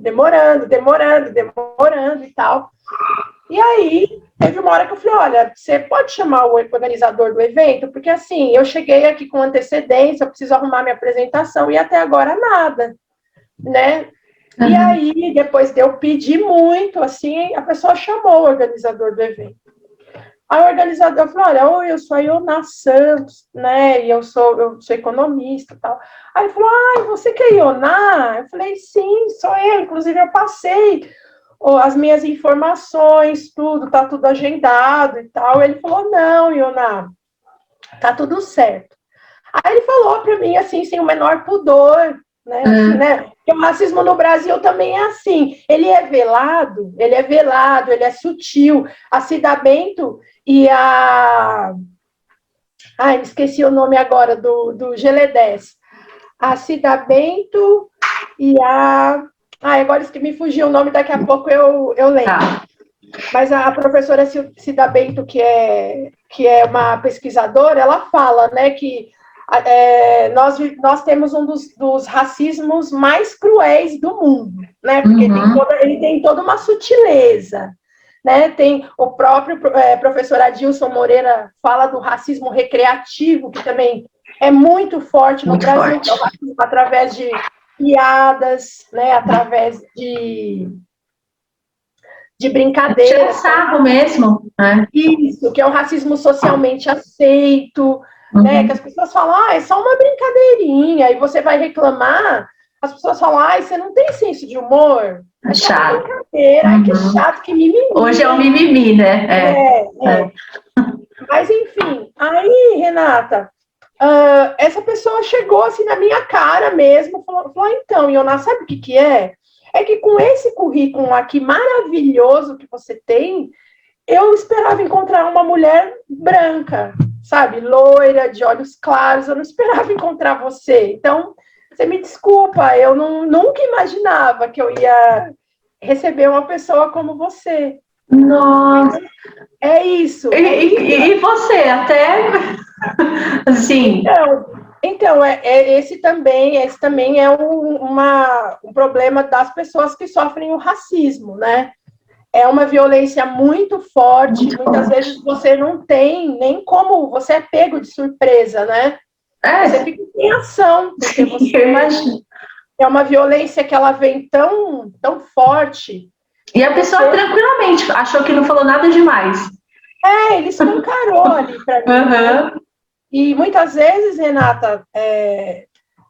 e tal. E aí, teve uma hora que eu falei, olha, você pode chamar o organizador do evento? Porque, assim, eu cheguei aqui com antecedência, eu preciso arrumar minha apresentação, e até agora nada, né? E aí, depois de eu pedir muito, assim, a pessoa chamou o organizador do evento. Aí o organizador falou, olha, oi, eu sou a Iona Santos, né, e eu sou economista e tal. Aí ele falou, você que é Iona? Eu falei, sim, sou eu, inclusive eu passei as minhas informações, tá tudo agendado e tal. Ele falou, não, Iona, tá tudo certo. Aí ele falou para mim, assim, sem o menor pudor, né, assim, né, porque o racismo no Brasil também é assim, ele é velado, ele é sutil. A Cida Bento e esqueci o nome agora do Geledés. A Cida Bento e agora que me fugiu o nome, daqui a pouco eu lembro. Tá. Mas a professora Cida Bento, que é uma pesquisadora, ela fala, né, que nós temos um dos racismos mais cruéis do mundo, né, porque ele tem toda uma sutileza, né, tem o próprio professor Adilson Moreira fala do racismo recreativo, que também é muito forte no Brasil, que é o racismo através de piadas, né, através de brincadeira. Sarro mesmo. Isso, que é um racismo socialmente aceito, né? Que as pessoas falam, é só uma brincadeirinha, e você vai reclamar, as pessoas falam, você não tem senso de humor? É chato. Brincadeira, que chato, que mimimi. Hoje é um mimimi, né? Mas, enfim, aí, Renata, essa pessoa chegou assim na minha cara mesmo, falou, então, Iona, sabe o que é? É que com esse currículo aqui maravilhoso que você tem, eu esperava encontrar uma mulher branca, sabe? Loira, de olhos claros, eu não esperava encontrar você. Então, você me desculpa, eu nunca imaginava que eu ia receber uma pessoa como você. Nossa! É isso. E você, até assim... Então, esse também é um problema das pessoas que sofrem o racismo, né? É uma violência muito forte, muitas vezes você não tem nem como, você é pego de surpresa, né? Você fica em ação, porque é uma violência que ela vem tão, tão forte. E a pessoa tranquilamente achou que não falou nada demais. Ele escancarou ali para mim. E muitas vezes, Renata,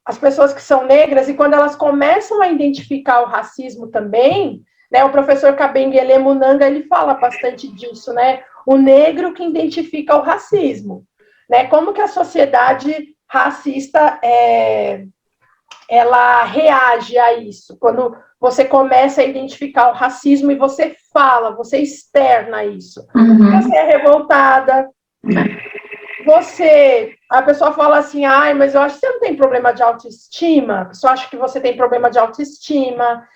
as pessoas que são negras, e quando elas começam a identificar o racismo também, né, o professor Kabengele Munanga, ele fala bastante disso, né? O negro que identifica o racismo, né? Como que a sociedade racista ela reage a isso? Quando você começa a identificar o racismo e você fala, você externa isso. Você é revoltada, a pessoa fala assim, mas eu acho que você não tem problema de autoestima, a pessoa acha que você tem problema de autoestima,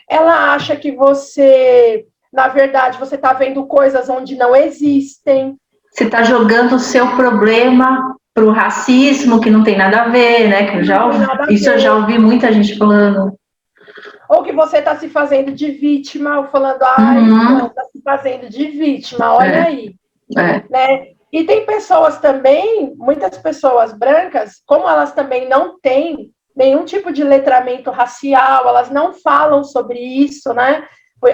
ela acha que você, na verdade, você está vendo coisas onde não existem. Você está jogando o seu problema para o racismo, que não tem nada a ver, né? Que eu já ouvi muita gente falando. Ou que você está se fazendo de vítima, ou falando, está se fazendo de vítima, olha aí. Né? E tem pessoas também, muitas pessoas brancas, como elas também não têm nenhum tipo de letramento racial, elas não falam sobre isso, né?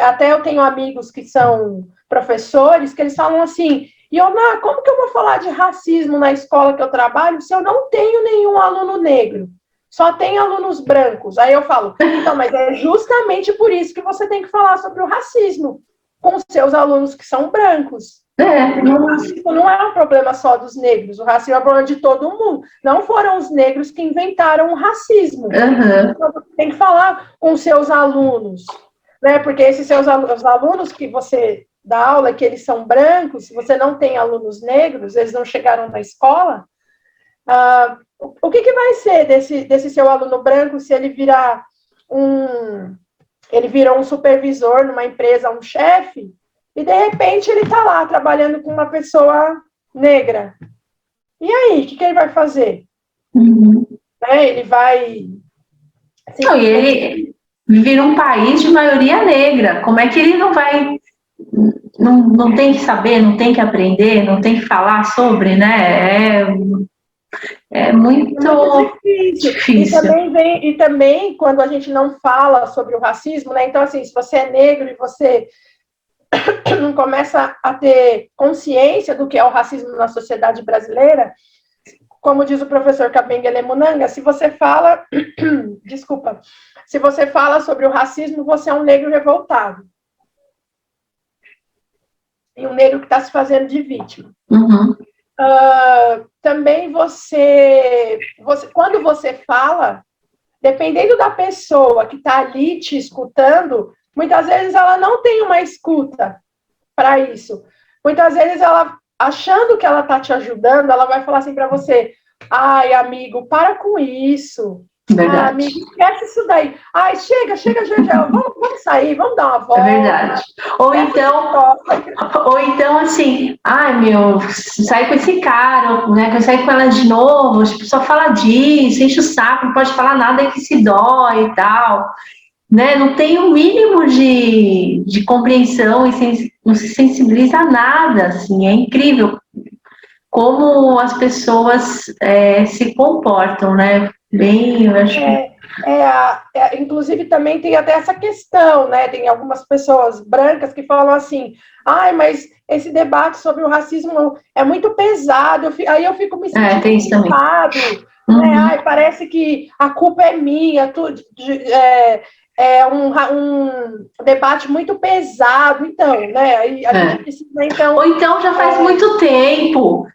Até eu tenho amigos que são professores, que eles falam assim, Iona, como que eu vou falar de racismo na escola que eu trabalho se eu não tenho nenhum aluno negro? Só tem alunos brancos. Aí eu falo, então, mas é justamente por isso que você tem que falar sobre o racismo com os seus alunos que são brancos. Porque o racismo não é um problema só dos negros, o racismo é um problema de todo mundo. Não foram os negros que inventaram o racismo. Então, você tem que falar com os seus alunos, né? Porque esses seus os alunos que você dá aula, que eles são brancos, se você não tem alunos negros, eles não chegaram na escola, o que vai ser desse seu aluno branco se ele vira um supervisor numa empresa, um chefe, e de repente ele está lá trabalhando com uma pessoa negra? E aí, o que ele vai fazer? Ele vai... Não, e ele vira um país de maioria negra. Como é que ele não vai... Não tem que saber, não tem que aprender, não tem que falar sobre, né? É muito difícil. difícil. E também, quando a gente não fala sobre o racismo, né? Então, assim, se você é negro e você não começa a ter consciência do que é o racismo na sociedade brasileira, como diz o professor Kabengele Munanga, se você fala, desculpa, se você fala sobre o racismo, você é um negro revoltado. E um negro que está se fazendo de vítima. Uhum. Também quando você fala, dependendo da pessoa que está ali te escutando, muitas vezes ela não tem uma escuta para isso. Muitas vezes ela, achando que ela está te ajudando, ela vai falar assim para você: ai, amigo, para com isso. Verdade. Ah, amigo, esquece isso daí. Ai, chega, já. Vamos sair, vamos dar uma volta. É verdade. Ou então, assim, ai, meu, sai com esse cara, né? Que eu sair com ela de novo, só fala disso, enche o saco, não pode falar nada que se dói e tal. Né? Não tem o mínimo de compreensão e não se sensibiliza a nada, assim, é incrível como as pessoas se comportam, né? Bem, eu acho que... Inclusive, também tem até essa questão, né? Tem algumas pessoas brancas que falam assim: ai, mas esse debate sobre o racismo é muito pesado, aí eu fico me sentindo culpado, né? Ai, parece que a culpa é minha, um debate muito pesado, então, né? A gente precisa, então... Ou então já faz muito tempo.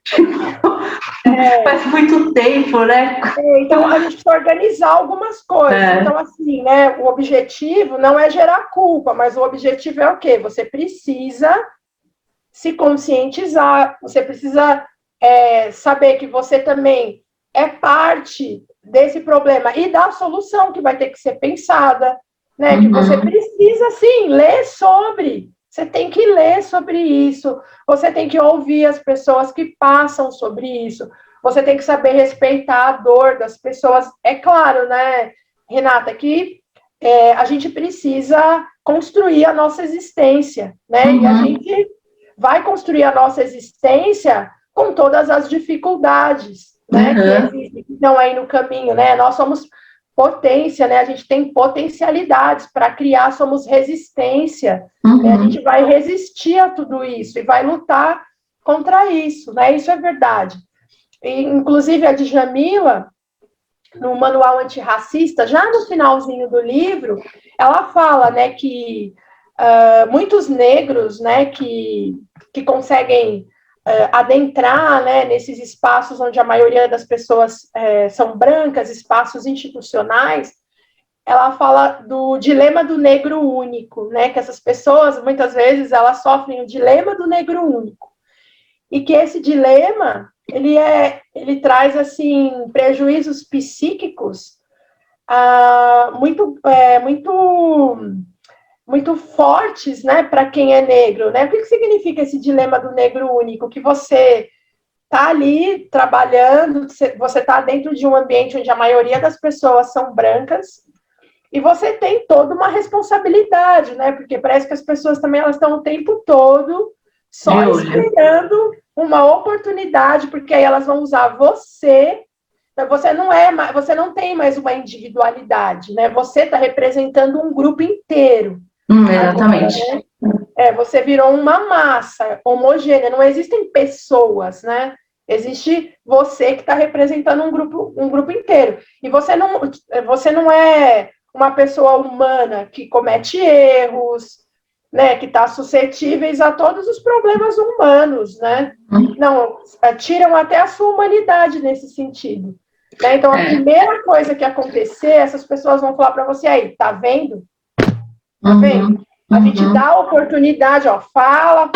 Faz muito tempo, né? Então, a gente precisa organizar algumas coisas. Então, assim, né? O objetivo não é gerar culpa, mas o objetivo é o quê? Você precisa se conscientizar, você precisa saber que você também é parte desse problema e da solução que vai ter que ser pensada, né? Que você precisa, sim, ler sobre. Você tem que ler sobre isso, você tem que ouvir as pessoas que passam sobre isso, você tem que saber respeitar a dor das pessoas. É claro, né, Renata, que a gente precisa construir a nossa existência, né? E a gente vai construir a nossa existência com todas as dificuldades, né, que existem, que estão aí no caminho, né? Nós somos potência, né? A gente tem potencialidades para criar, somos resistência, né? A gente vai resistir a tudo isso e vai lutar contra isso, né? Isso é verdade. E, inclusive, a Djamila, no Manual Antirracista, já no finalzinho do livro, ela fala, né, que muitos negros, né, que conseguem adentrar, né, nesses espaços onde a maioria das pessoas são brancas, espaços institucionais, ela fala do dilema do negro único, né, que essas pessoas, muitas vezes, elas sofrem o dilema do negro único, e que esse dilema, ele traz, assim, prejuízos psíquicos muito fortes, né, para quem é negro, né? O que significa esse dilema do negro único? Que você está ali trabalhando, você está dentro de um ambiente onde a maioria das pessoas são brancas e você tem toda uma responsabilidade, né? Porque parece que as pessoas também elas estão o tempo todo só esperando uma oportunidade, porque aí elas vão usar você. Você não tem mais uma individualidade, né? Você está representando um grupo inteiro. Exatamente. Agora, né? Você virou uma massa homogênea, não existem pessoas, né? Existe você que está representando um grupo inteiro. E você não é uma pessoa humana que comete erros, né? Que está suscetíveis a todos os problemas humanos, né? Não, tiram até a sua humanidade nesse sentido. Né? Então, a primeira coisa que acontecer, essas pessoas vão falar para você aí, tá vendo? Tá vendo? A gente dá a oportunidade, ó, fala.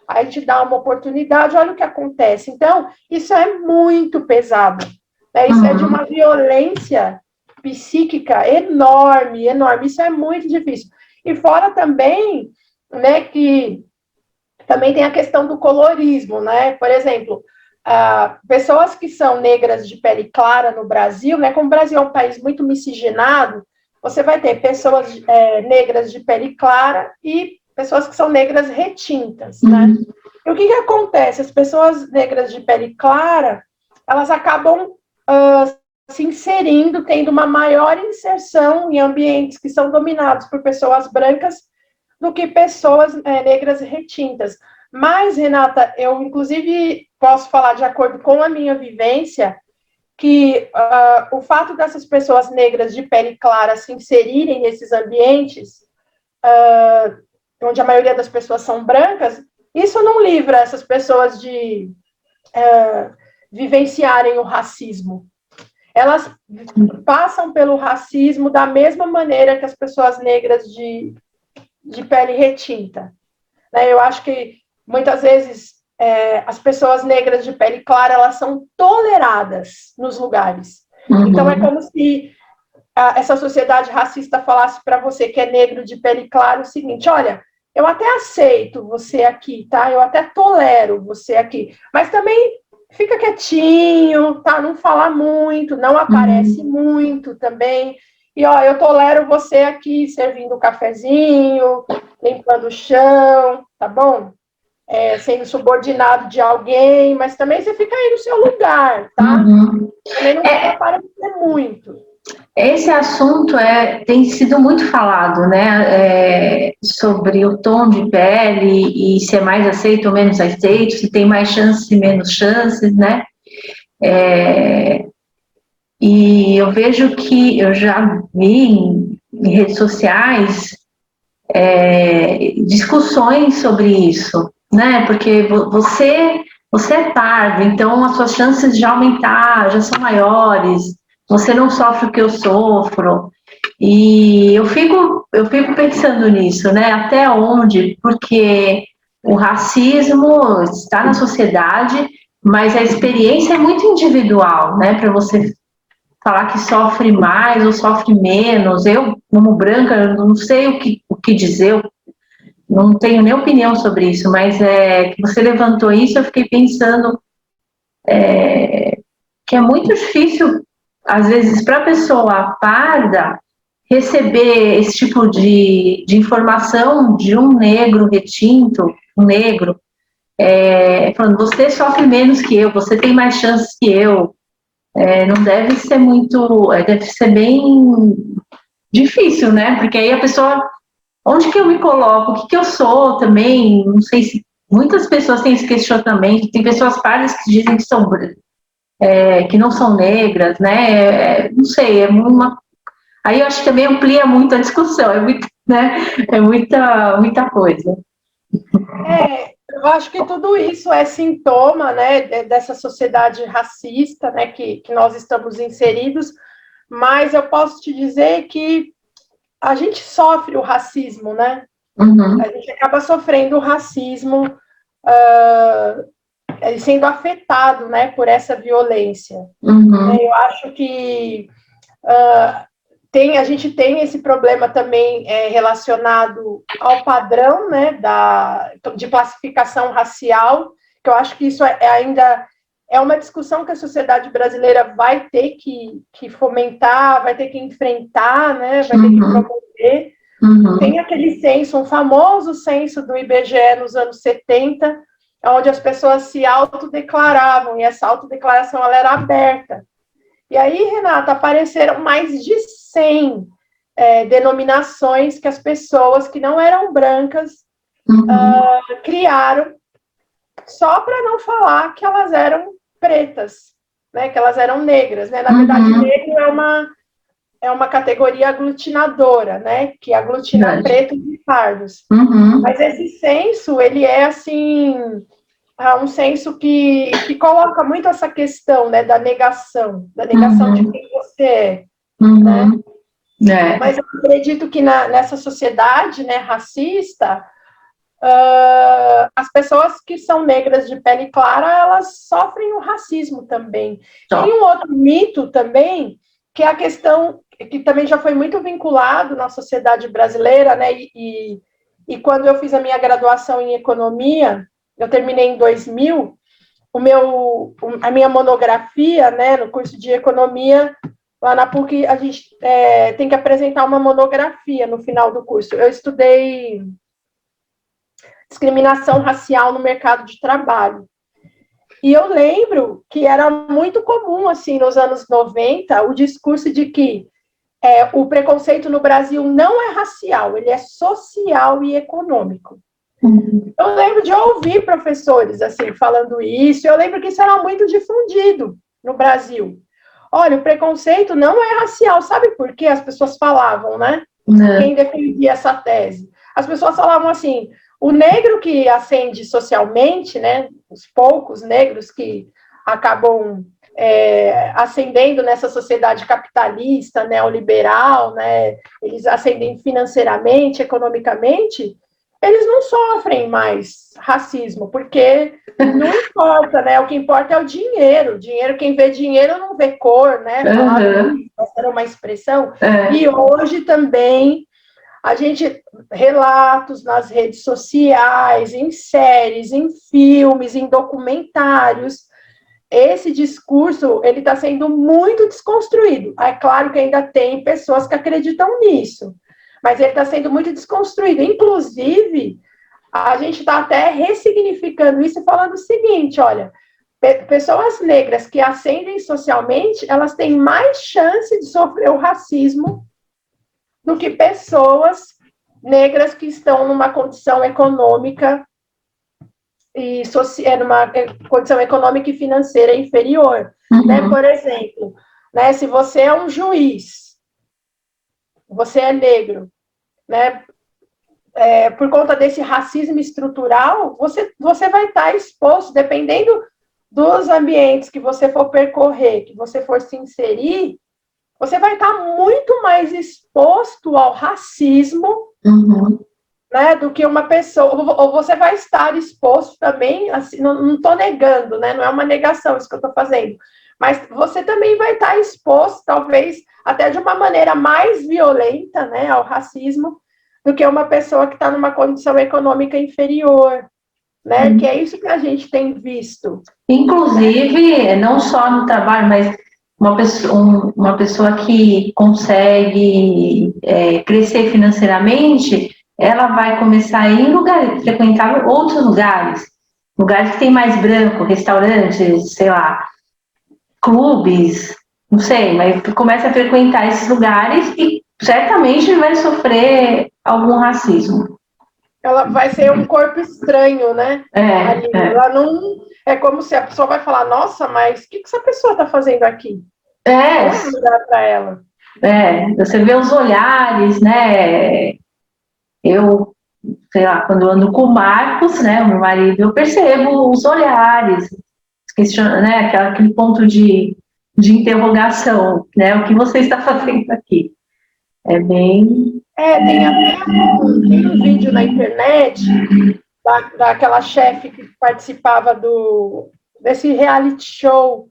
Aí a gente dá uma oportunidade, olha o que acontece. Então, isso é muito pesado. Né? Isso é de uma violência psíquica enorme. Isso é muito difícil. E fora também, né, que também tem a questão do colorismo, né? Por exemplo, pessoas que são negras de pele clara no Brasil, né? Como o Brasil é um país muito miscigenado, você vai ter pessoas negras de pele clara e pessoas que são negras retintas, né? E o que acontece? As pessoas negras de pele clara, elas acabam se inserindo, tendo uma maior inserção em ambientes que são dominados por pessoas brancas do que pessoas negras retintas. Mas, Renata, eu, inclusive, posso falar de acordo com a minha vivência, que o fato dessas pessoas negras de pele clara se inserirem nesses ambientes, onde a maioria das pessoas são brancas, isso não livra essas pessoas de vivenciarem o racismo. Elas passam pelo racismo da mesma maneira que as pessoas negras de pele retinta. Né? Eu acho que, muitas vezes, as pessoas negras de pele clara, elas são toleradas nos lugares. Uhum. Então, é como se essa sociedade racista falasse para você que é negro de pele clara o seguinte: olha, eu até aceito você aqui, tá? Eu até tolero você aqui, mas também fica quietinho, tá? Não fala muito, não aparece muito também. E, ó, eu tolero você aqui servindo um cafezinho, limpando o chão, tá bom? Sendo subordinado de alguém, mas também você fica aí no seu lugar, tá? Uhum. Também não vai aparecer muito. Esse assunto tem sido muito falado, né? Sobre o tom de pele e se é mais aceito ou menos aceito, se tem mais chances e menos chances, né? E eu vejo que eu já vi em redes sociais discussões sobre isso, né? Porque você é pardo, então as suas chances de aumentar já são maiores, você não sofre o que eu sofro. E eu fico pensando nisso, né? Até onde? Porque o racismo está na sociedade, mas a experiência é muito individual, né? Para você falar que sofre mais ou sofre menos. Eu, como branca, eu não sei o que dizer, eu não tenho nem opinião sobre isso, mas que você levantou isso, eu fiquei pensando que é muito difícil, às vezes, para a pessoa parda receber esse tipo de informação de um negro retinto, um negro, falando, você sofre menos que eu, você tem mais chances que eu. Não deve ser muito, deve ser bem difícil, né? Porque aí a pessoa, onde que eu me coloco? O que eu sou também? Não sei se muitas pessoas têm esse questionamento. Tem pessoas pardas que dizem que são que não são negras, né? Não sei, aí eu acho que também amplia muito a discussão, é muita coisa. Eu acho que tudo isso é sintoma, né, dessa sociedade racista, né, que nós estamos inseridos, mas eu posso te dizer que a gente sofre o racismo, né? Uhum. A gente acaba sofrendo o racismo, sendo afetado, né, por essa violência. Uhum. Eu acho que a gente tem esse problema também relacionado ao padrão, né, de classificação racial, que eu acho que isso ainda é uma discussão que a sociedade brasileira vai ter que fomentar, vai ter que enfrentar, né, vai ter que promover. Uhum. Tem aquele censo, um famoso censo do IBGE nos anos 70, onde as pessoas se autodeclaravam, e essa autodeclaração ela era aberta. E aí, Renata, apareceram mais de 100 denominações que as pessoas que não eram brancas criaram só para não falar que elas eram pretas, né, que elas eram negras. Né? Na verdade, negro é uma categoria aglutinadora, né, que aglutina pretos e pardos. Mas esse censo, ele é assim... um senso que coloca muito essa questão, né, da negação de quem você é, né? Mas eu acredito que nessa sociedade, né, racista, as pessoas que são negras de pele clara, elas sofrem o racismo também. Tem um outro mito também, que é a questão, que também já foi muito vinculado na sociedade brasileira, né, e quando eu fiz a minha graduação em economia, eu terminei em 2000, a minha monografia, né, no curso de economia, lá na PUC, a gente tem que apresentar uma monografia no final do curso. Eu estudei discriminação racial no mercado de trabalho. E eu lembro que era muito comum, assim, nos anos 90, o discurso de que o preconceito no Brasil não é racial, ele é social e econômico. Eu lembro de ouvir professores, assim, falando isso, eu lembro que isso era muito difundido no Brasil. Olha, o preconceito não é racial, sabe por quê? As pessoas falavam, né? Quem defendia essa tese? As pessoas falavam assim, o negro que ascende socialmente, né, os poucos negros que acabam ascendendo nessa sociedade capitalista, neoliberal, né, eles ascendem financeiramente, economicamente, eles não sofrem mais racismo, porque não importa, né, o que importa é o dinheiro, quem vê dinheiro não vê cor, né, era uma expressão, e hoje também a gente, relatos nas redes sociais, em séries, em filmes, em documentários, esse discurso, ele está sendo muito desconstruído. É claro que ainda tem pessoas que acreditam nisso, mas ele está sendo muito desconstruído. Inclusive, a gente está até ressignificando isso e falando o seguinte, olha, pessoas negras que ascendem socialmente, elas têm mais chance de sofrer o racismo do que pessoas negras que estão numa condição econômica numa condição econômica e financeira inferior. Né? Por exemplo, né, se você é um juiz, você é negro, né, por conta desse racismo estrutural, você vai estar exposto, dependendo dos ambientes que você for percorrer, que você for se inserir, você vai estar muito mais exposto ao racismo, né, do que uma pessoa, ou você vai estar exposto também, assim, não estou negando, né, não é uma negação isso que eu estou fazendo, mas você também vai estar exposto, talvez, até de uma maneira mais violenta, né, ao racismo, do que uma pessoa que está numa condição econômica inferior, né, que é isso que a gente tem visto. Inclusive, não só no trabalho, mas uma pessoa que consegue crescer financeiramente, ela vai começar a ir em lugares, frequentar outros lugares que tem mais branco, restaurantes, sei lá, clubes, não sei, mas começa a frequentar esses lugares e certamente vai sofrer algum racismo. Ela vai ser um corpo estranho, né? Ela não... É como se a pessoa vai falar, nossa, mas o que essa pessoa está fazendo aqui? Não é lugar para ela. Você vê os olhares, né? Eu, sei lá, quando eu ando com o Marcos, né, o meu marido, eu percebo os olhares, né, aquele ponto de interrogação, né? O que você está fazendo aqui? É bem... Tem até um vídeo na internet daquela chefe que participava desse reality show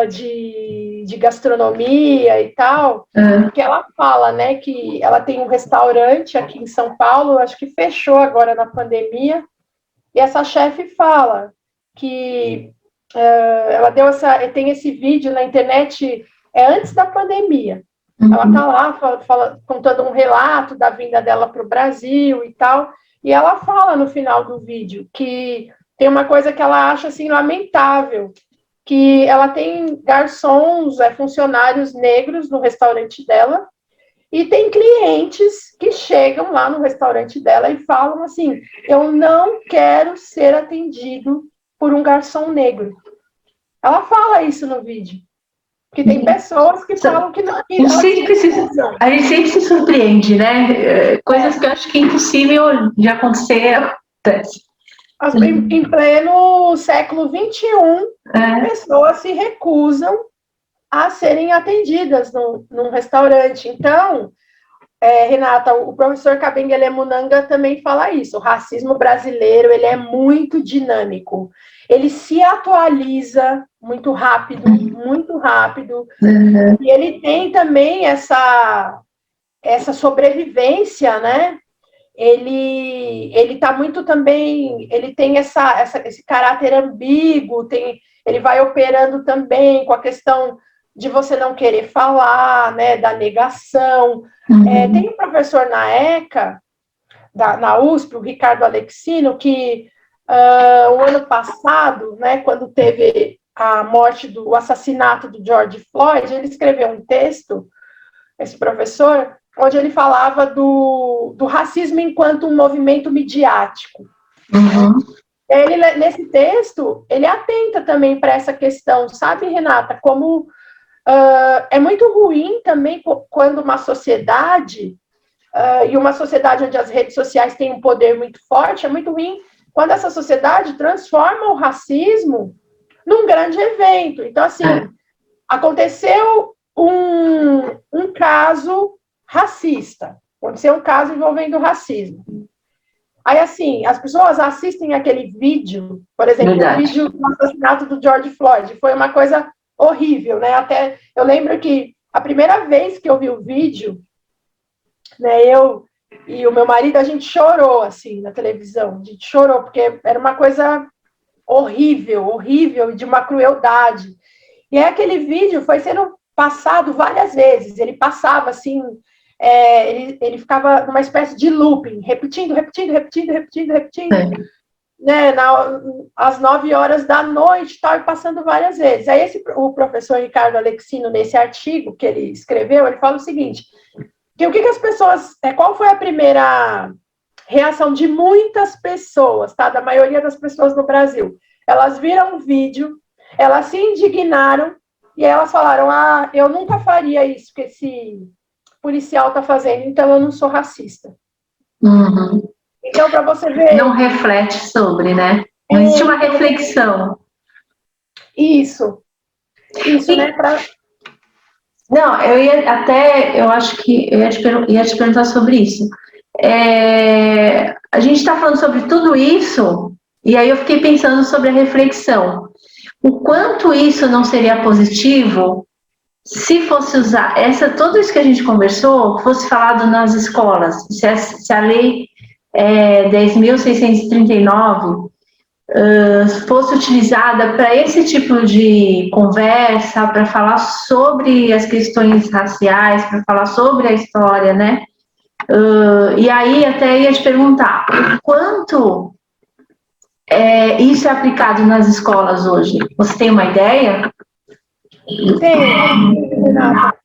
de gastronomia e tal, que ela fala, né, que ela tem um restaurante aqui em São Paulo, acho que fechou agora na pandemia, e essa chefe fala que ela tem esse vídeo na internet antes da pandemia. Ela está lá contando um relato da vinda dela para o Brasil e tal, e ela fala no final do vídeo que tem uma coisa que ela acha assim lamentável, que ela tem garçons, funcionários negros no restaurante dela, e tem clientes que chegam lá no restaurante dela e falam assim, eu não quero ser atendido por um garçom negro. Ela fala isso no vídeo. Porque tem pessoas que falam que não. A gente sempre se surpreende, né? Coisas que eu acho que é impossível de acontecer. Em pleno século XXI, pessoas se recusam a serem atendidas num restaurante. Então, Renata, o professor Kabengele Munanga também fala isso. O racismo brasileiro ele é muito dinâmico. Ele se atualiza muito rápido, e ele tem também essa sobrevivência, né? Ele está muito também, ele tem esse caráter ambíguo, ele vai operando também com a questão de você não querer falar, né, da negação. Tem um professor na ECA, na USP, o Ricardo Alexino, que o ano passado, né, quando teve o assassinato do George Floyd, ele escreveu um texto, esse professor, onde ele falava do racismo enquanto um movimento midiático. Uhum. Ele, nesse texto, ele atenta também para essa questão, sabe, Renata, como é muito ruim também quando uma sociedade, e uma sociedade onde as redes sociais têm um poder muito forte, é muito ruim quando essa sociedade transforma o racismo num grande evento. Então, assim, aconteceu um caso racista, aconteceu um caso envolvendo racismo. Aí, assim, as pessoas assistem aquele vídeo, por exemplo, o vídeo do assassinato do George Floyd, foi uma coisa horrível, né? Até eu lembro que a primeira vez que eu vi o vídeo, né, eu e o meu marido, a gente chorou, assim, na televisão, a gente chorou, porque era uma coisa horrível, horrível, e de uma crueldade. E aí aquele vídeo foi sendo passado várias vezes, ele passava, assim, ele ficava numa espécie de looping, repetindo, né, às 9 horas da noite, tal, e passando várias vezes. Aí o professor Ricardo Alexino, nesse artigo que ele escreveu, ele fala o seguinte, que o que as pessoas, qual foi a primeira reação de muitas pessoas, tá, da maioria das pessoas no Brasil? Elas viram o vídeo, elas se indignaram, e elas falaram, eu nunca faria isso que esse policial está fazendo, então eu não sou racista. Uhum. Então, para você ver... Não reflete sobre, né? Não existe uma reflexão. Isso, né? Não, eu acho que eu ia te perguntar sobre isso. A gente está falando sobre tudo isso, e aí eu fiquei pensando sobre a reflexão. O quanto isso não seria positivo se fosse usar tudo isso que a gente conversou, fosse falado nas escolas, se a lei 10.639 fosse utilizada para esse tipo de conversa, para falar sobre as questões raciais, para falar sobre a história, né? E aí até ia te perguntar, o quanto isso é aplicado nas escolas hoje? Você tem uma ideia? Tem, Renata.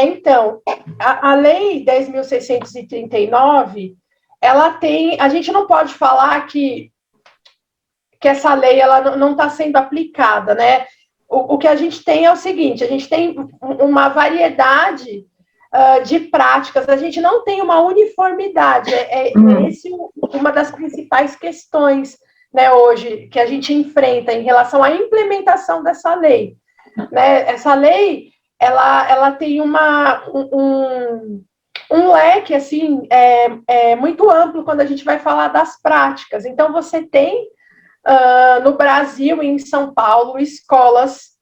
Então, a Lei 10.639, ela tem... A gente não pode falar que essa lei ela não está sendo aplicada, né? O que a gente tem é o seguinte, a gente tem uma variedade de práticas, a gente não tem uma uniformidade, esse uma das principais questões, né, hoje, que a gente enfrenta em relação à implementação dessa lei, né? Essa lei, ela tem um leque, assim, muito amplo quando a gente vai falar das práticas. Então, você tem, no Brasil e em São Paulo, escolas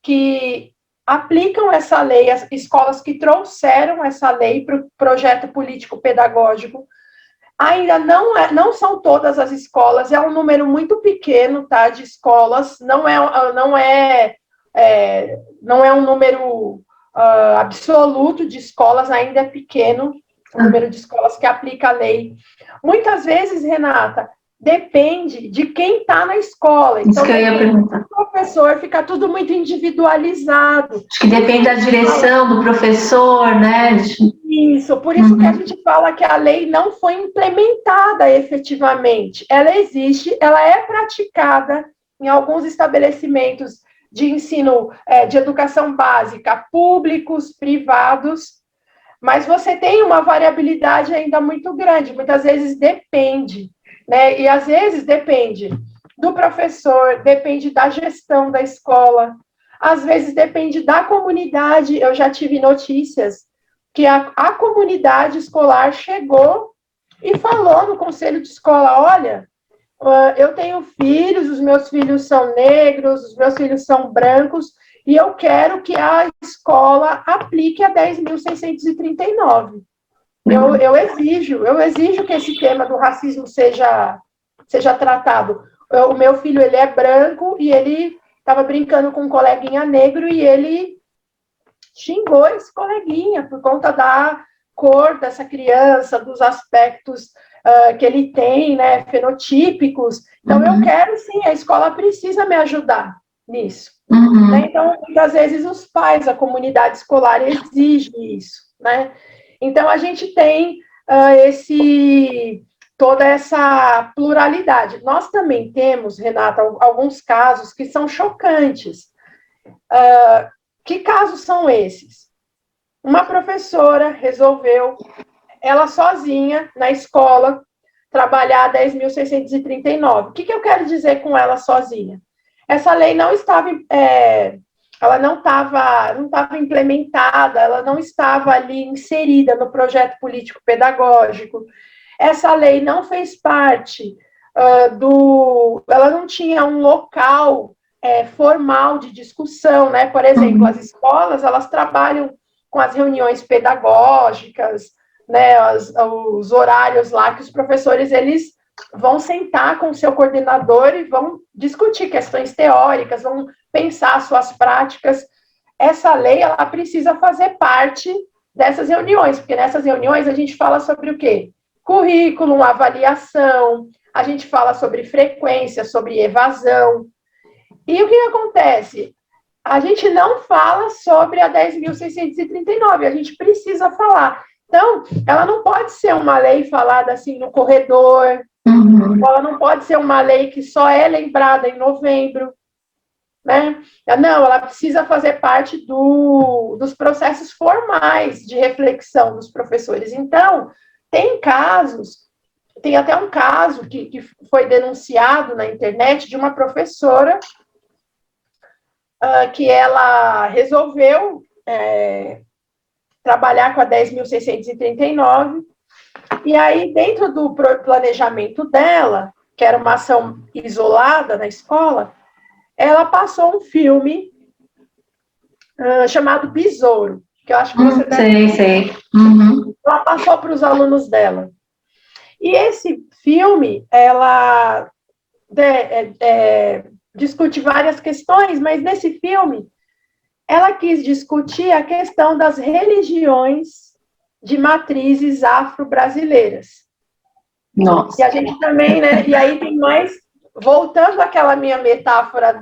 que aplicam essa lei, as escolas que trouxeram essa lei para o projeto político-pedagógico. Ainda não são todas as escolas, é um número muito pequeno, tá, de escolas, não é um número absoluto de escolas, ainda é pequeno o número de escolas que aplica a lei. Muitas vezes, Renata, depende de quem está na escola. Então, isso que eu ia perguntar. O professor fica tudo muito individualizado. Acho que depende da direção do professor, né? Isso, por isso que a gente fala que a lei não foi implementada efetivamente. Ela existe, ela é praticada em alguns estabelecimentos de ensino, de educação básica, públicos, privados, mas você tem uma variabilidade ainda muito grande, muitas vezes depende, né? E às vezes depende do professor, depende da gestão da escola, às vezes depende da comunidade. Eu já tive notícias que a comunidade escolar chegou e falou no conselho de escola, olha, eu tenho filhos, os meus filhos são negros, os meus filhos são brancos, e eu quero que a escola aplique a 10.639. Eu exijo que esse tema do racismo seja tratado. O meu filho, ele é branco, e ele estava brincando com um coleguinha negro, e ele xingou esse coleguinha por conta da cor dessa criança, dos aspectos que ele tem, né, fenotípicos. Então, eu quero, sim, a escola precisa me ajudar nisso. Né? Então, muitas vezes, os pais, a comunidade escolar exige isso, né? Então, a gente tem toda essa pluralidade. Nós também temos, Renata, alguns casos que são chocantes. Que casos são esses? Uma professora resolveu, ela sozinha, na escola, trabalhar 10.639. O que eu quero dizer com ela sozinha? Essa lei não estava, ela não estava implementada, ela não estava ali inserida no projeto político-pedagógico. Essa lei não fez parte ela não tinha um local formal de discussão, né? Por exemplo, as escolas, elas trabalham com as reuniões pedagógicas, né? Os horários lá que os professores, eles vão sentar com o seu coordenador e vão discutir questões teóricas, vão pensar suas práticas. Essa lei, ela precisa fazer parte dessas reuniões, porque nessas reuniões a gente fala sobre o quê? Currículo, avaliação, a gente fala sobre frequência, sobre evasão. E o que acontece? A gente não fala sobre a 10.639, a gente precisa falar. Então, ela não pode ser uma lei falada assim no corredor, ela não pode ser uma lei que só é lembrada em novembro, né? Não, ela precisa fazer parte dos processos formais de reflexão dos professores. Então, tem até um caso que foi denunciado na internet de uma professora que ela resolveu trabalhar com a 10.639, e aí, dentro do planejamento dela, que era uma ação isolada na escola, ela passou um filme chamado Besouro, que eu acho que você deve... Sei. Ela passou para os alunos dela. E esse filme, ela discute várias questões, mas nesse filme, ela quis discutir a questão das religiões de matrizes afro-brasileiras. Nossa. E a gente também, né? E aí tem mais, voltando àquela minha metáfora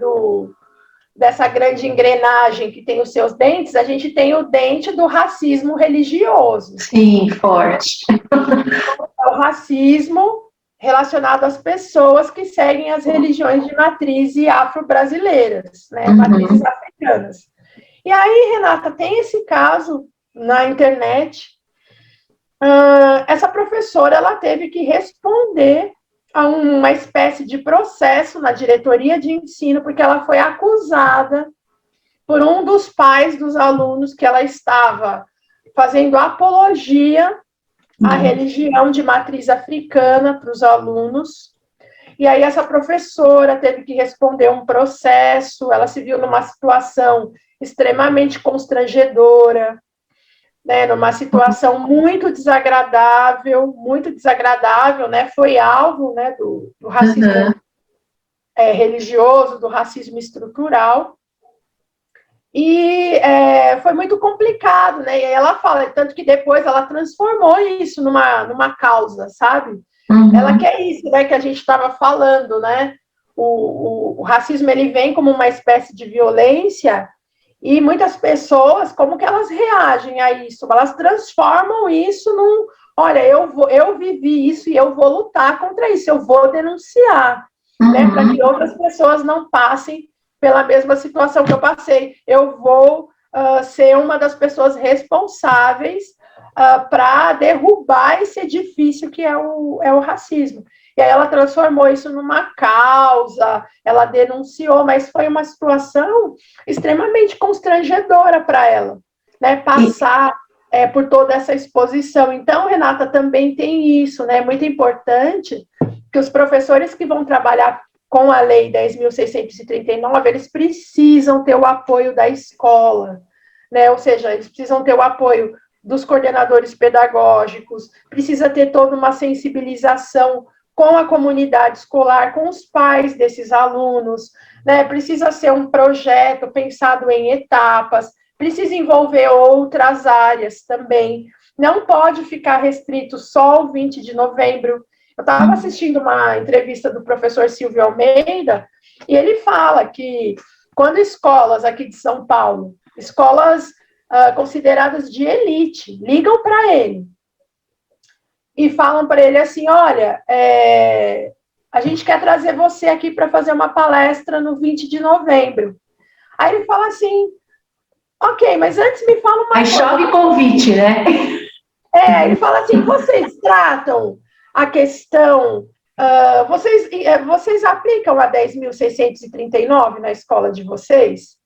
dessa grande engrenagem que tem os seus dentes, a gente tem o dente do racismo religioso. Sim, forte. É o racismo relacionado às pessoas que seguem as religiões de matriz afro-brasileiras, né? Matrizes africanas. E aí, Renata, tem esse caso na internet. Essa professora, ela teve que responder a uma espécie de processo na diretoria de ensino, porque ela foi acusada por um dos pais dos alunos que ela estava fazendo apologia à religião de matriz africana para os alunos. E aí essa professora teve que responder um processo, ela se viu numa situação extremamente constrangedora, né, numa situação muito desagradável, né, foi alvo, né, do racismo religioso, do racismo estrutural, e foi muito complicado, né, e ela fala, tanto que depois ela transformou isso numa causa, sabe? Ela quer isso, né, que a gente estava falando, né, o racismo, ele vem como uma espécie de violência. E muitas pessoas, como que elas reagem a isso? Elas transformam isso olha, eu vivi isso e eu vou lutar contra isso, eu vou denunciar, né, para que outras pessoas não passem pela mesma situação que eu passei. Eu vou ser uma das pessoas responsáveis para derrubar esse edifício que é o racismo. E aí ela transformou isso numa causa, ela denunciou, mas foi uma situação extremamente constrangedora para ela, né, passar por toda essa exposição. Então, Renata, também tem isso, né, muito importante que os professores que vão trabalhar com a Lei 10.639, eles precisam ter o apoio da escola, né, ou seja, eles precisam ter o apoio dos coordenadores pedagógicos, precisa ter toda uma sensibilização com a comunidade escolar, com os pais desses alunos, né? Precisa ser um projeto pensado em etapas, precisa envolver outras áreas também, não pode ficar restrito só ao 20 de novembro. Eu estava assistindo uma entrevista do professor Silvio Almeida, e ele fala que quando escolas aqui de São Paulo, escolas consideradas de elite, ligam para ele e falam para ele assim, olha, a gente quer trazer você aqui para fazer uma palestra no 20 de novembro. Aí ele fala assim, ok, mas antes me fala uma coisa. Aí chove convite, né? Ele fala assim, vocês tratam a questão, vocês aplicam a 10.639 na escola de vocês?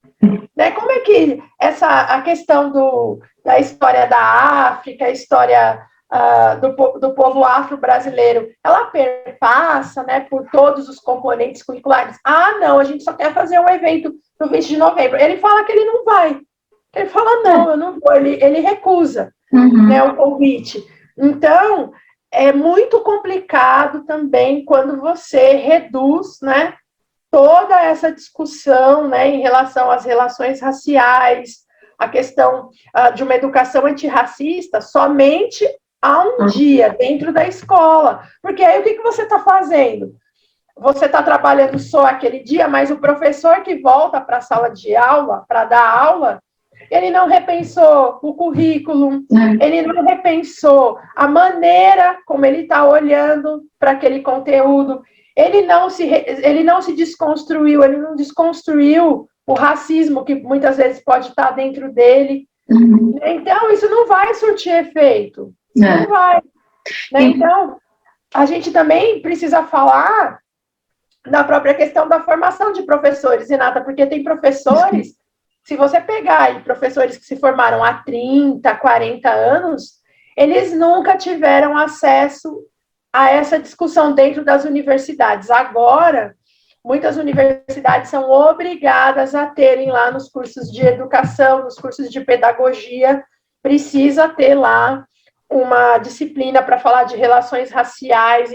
Né? Como é que a questão da história da África, a história do povo afro-brasileiro, ela perpassa, né, por todos os componentes curriculares? Ah, não, a gente só quer fazer um evento no 20 de novembro. Ele fala que ele não vai. Ele fala, não, eu não vou. Ele recusa, né, o convite. Então, é muito complicado também quando você reduz, né, toda essa discussão, né, em relação às relações raciais, a questão de uma educação antirracista somente a um dia dentro da escola. Porque aí o que você está fazendo? Você está trabalhando só aquele dia, mas o professor que volta para a sala de aula, para dar aula, ele não repensou o currículo, ele não repensou a maneira como ele está olhando para aquele conteúdo, ele não se desconstruiu, ele não desconstruiu o racismo que muitas vezes pode estar dentro dele. Então, isso não vai surtir efeito. Não vai. Né? Então, a gente também precisa falar da própria questão da formação de professores, Renata, porque tem professores, se você pegar aí professores que se formaram há 30, 40 anos, eles nunca tiveram acesso a essa discussão dentro das universidades. Agora, muitas universidades são obrigadas a terem lá nos cursos de educação, nos cursos de pedagogia, precisa ter lá uma disciplina para falar de relações raciais,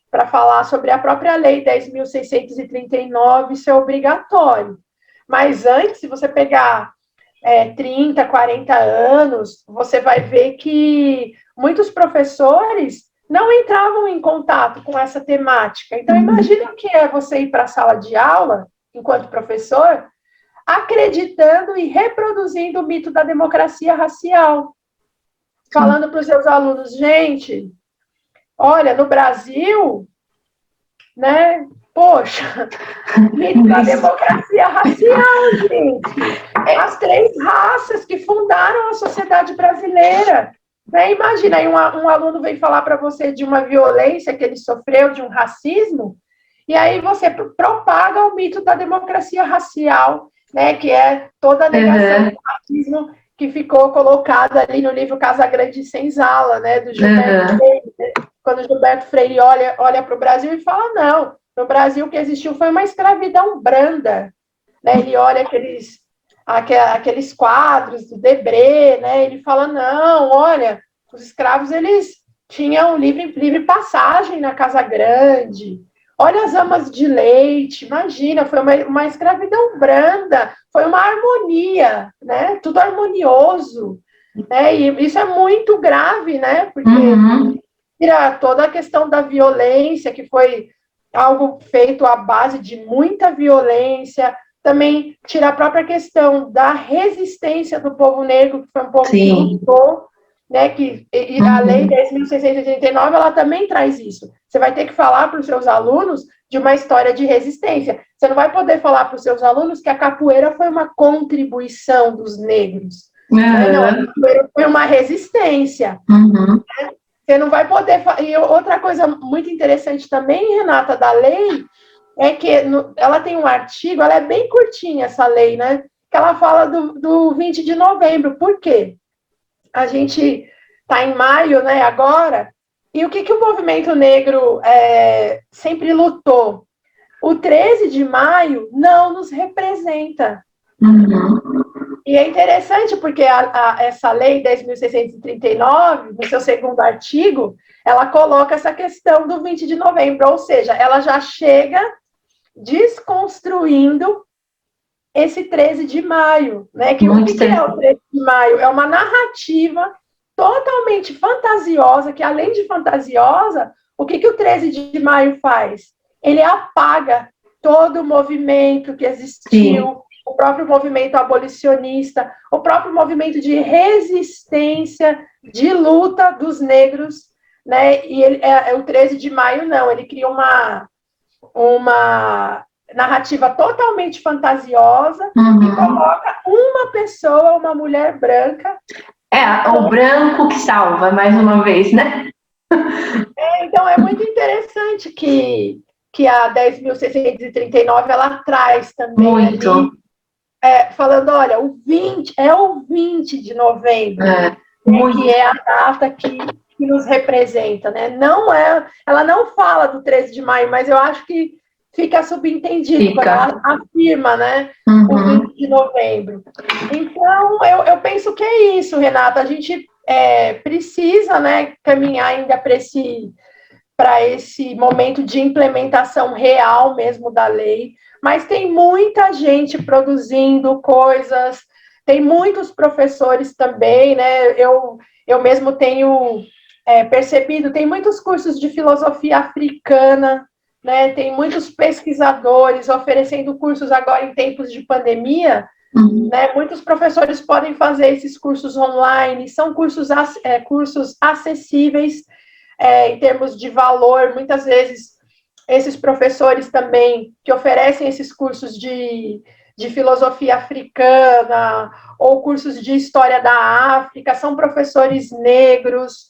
para falar sobre a própria lei 10.639, isso é obrigatório. Mas antes, se você pegar 30, 40 anos, você vai ver que muitos professores não entravam em contato com essa temática. Então, imagina o que é você ir para a sala de aula, enquanto professor, acreditando e reproduzindo o mito da democracia racial. Falando para os seus alunos, gente, olha, no Brasil, né, poxa, mito da democracia racial, gente. É as 3 raças que fundaram a sociedade brasileira. Né? Imagina, aí um aluno vem falar para você de uma violência que ele sofreu, de um racismo, e aí você propaga o mito da democracia racial, né, que é toda a negação do racismo que ficou colocada ali no livro Casagrande e Senzala, né, do Gilberto Freire, né? Quando o Gilberto Freire olha para o Brasil e fala, não, no Brasil o que existiu foi uma escravidão branda, né? Ele olha aqueles quadros do Debré, né? Ele fala, não, olha, os escravos, eles tinham livre passagem na Casa Grande, olha as amas de leite, imagina, foi uma escravidão branda, foi uma harmonia, né? Tudo harmonioso, né? E isso é muito grave, né? Porque tira toda a questão da violência, que foi algo feito à base de muita violência, também tira a própria questão da resistência do povo negro, que foi um povo que lutou, né, e a lei 10.639, ela também traz isso. Você vai ter que falar para os seus alunos de uma história de resistência. Você não vai poder falar para os seus alunos que a capoeira foi uma contribuição dos negros. Né? Não, a capoeira foi uma resistência. Né? Você não vai poder... E outra coisa muito interessante também, Renata, da lei, é que ela tem um artigo, ela é bem curtinha, essa lei, né? Que ela fala do 20 de novembro. Por quê? A gente está em maio, né, agora, e o que o movimento negro sempre lutou? O 13 de maio não nos representa. E é interessante porque essa lei 10.639, no seu segundo artigo, ela coloca essa questão do 20 de novembro, ou seja, ela já chega desconstruindo esse 13 de maio, né? Que o que é o 13 de maio? É uma narrativa totalmente fantasiosa, que além de fantasiosa, o que o 13 de maio faz? Ele apaga todo o movimento que existiu, sim, o próprio movimento abolicionista, o próprio movimento de resistência, de luta dos negros, né? E o 13 de maio não, ele cria uma narrativa totalmente fantasioja e coloca uma pessoa, uma mulher branca. O branco que salva, mais uma vez, né? Então, é muito interessante que a 10.639 ela traz também muito. Ali, falando, olha, o 20 de novembro, que é a data que nos representa, né? Ela não fala do 13 de maio, mas eu acho que fica subentendido quando ela afirma, né? O 20 de novembro. Então, eu penso que é isso, Renata. A gente precisa, né, caminhar ainda para esse momento de implementação real mesmo da lei, mas tem muita gente produzindo coisas, tem muitos professores também, né? Eu mesmo tenho percebido, tem muitos cursos de filosofia africana, né? Tem muitos pesquisadores oferecendo cursos agora em tempos de pandemia, né? Muitos professores podem fazer esses cursos online, são cursos acessíveis, em termos de valor. Muitas vezes esses professores também que oferecem esses cursos de filosofia africana ou cursos de história da África são professores negros,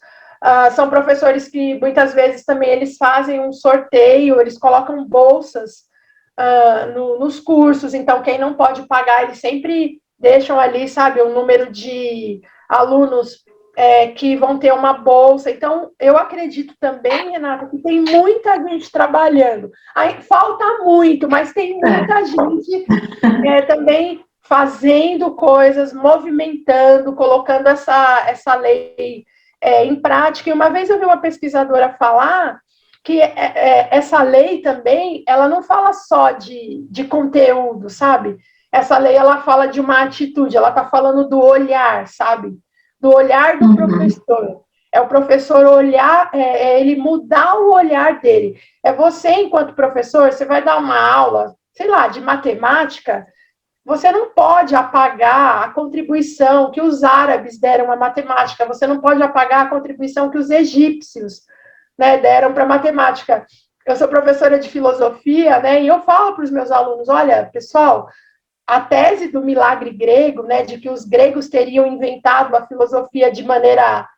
são professores que muitas vezes também eles fazem um sorteio, eles colocam bolsas nos cursos, então quem não pode pagar, eles sempre deixam ali, sabe, um número de alunos que vão ter uma bolsa. Então, eu acredito também, Renata, que tem muita gente trabalhando. Aí, falta muito, mas tem muita gente também fazendo coisas, movimentando, colocando essa lei em prática. E uma vez eu vi uma pesquisadora falar que essa lei também, ela não fala só de conteúdo, sabe? Essa lei, ela fala de uma atitude, ela está falando do olhar, sabe? Do olhar do professor. É o professor olhar, ele mudar o olhar dele. É você, enquanto professor, você vai dar uma aula, sei lá, de matemática, você não pode apagar a contribuição que os árabes deram à matemática, você não pode apagar a contribuição que os egípcios, né, deram para a matemática. Eu sou professora de filosofia, né, e eu falo para os meus alunos, olha, pessoal, a tese do milagre grego, né, de que os gregos teriam inventado a filosofia de maneira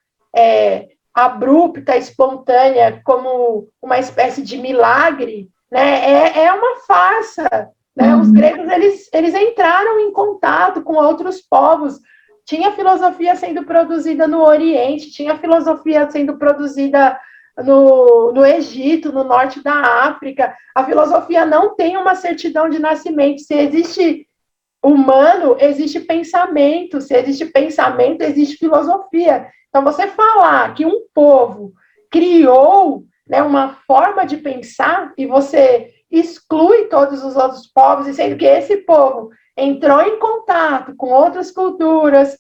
abrupta, espontânea, como uma espécie de milagre, né, é uma farsa. Né? Os gregos, eles entraram em contato com outros povos. Tinha filosofia sendo produzida no Oriente, tinha filosofia sendo produzida no Egito, no norte da África. A filosofia não tem uma certidão de nascimento. Se existe humano, existe pensamento. Se existe pensamento, existe filosofia. Então, você falar que um povo criou, né, uma forma de pensar e você exclui todos os outros povos, e sendo que esse povo entrou em contato com outras culturas,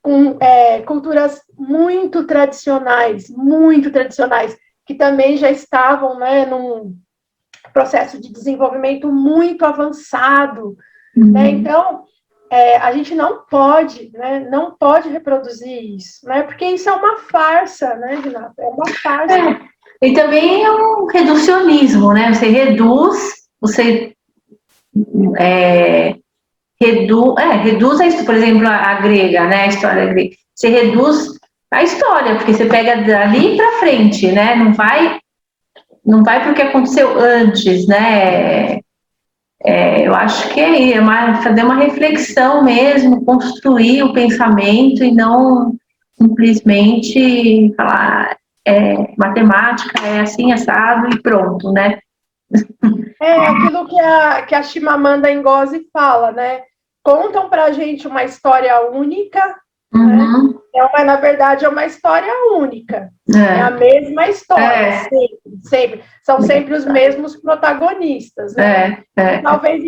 com culturas muito tradicionais, que também já estavam, né, num processo de desenvolvimento muito avançado. Né? Então, a gente não pode reproduzir isso, né? Porque isso é uma farsa, né, Renata? É uma farsa. E também é um reducionismo, né? Você reduz, reduz, por exemplo, a grega, né? A história grega. Você reduz a história, porque você pega dali para frente, né? Não vai para o que aconteceu antes, né? Eu acho que fazer uma reflexão mesmo, construir o pensamento e não simplesmente falar matemática é assim, assado e pronto, né? Aquilo que a Chimamanda Ngozi fala, né? Contam pra gente uma história única, né? Na verdade, é uma história única. É a mesma história, sempre. São sempre os mesmos protagonistas, né? Talvez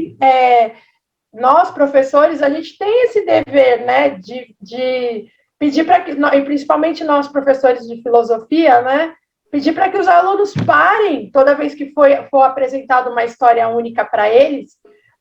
nós, professores, a gente tem esse dever, né? De pedir para que, e principalmente nós, professores de filosofia, né, pedir para que os alunos parem, toda vez que for apresentada uma história única para eles,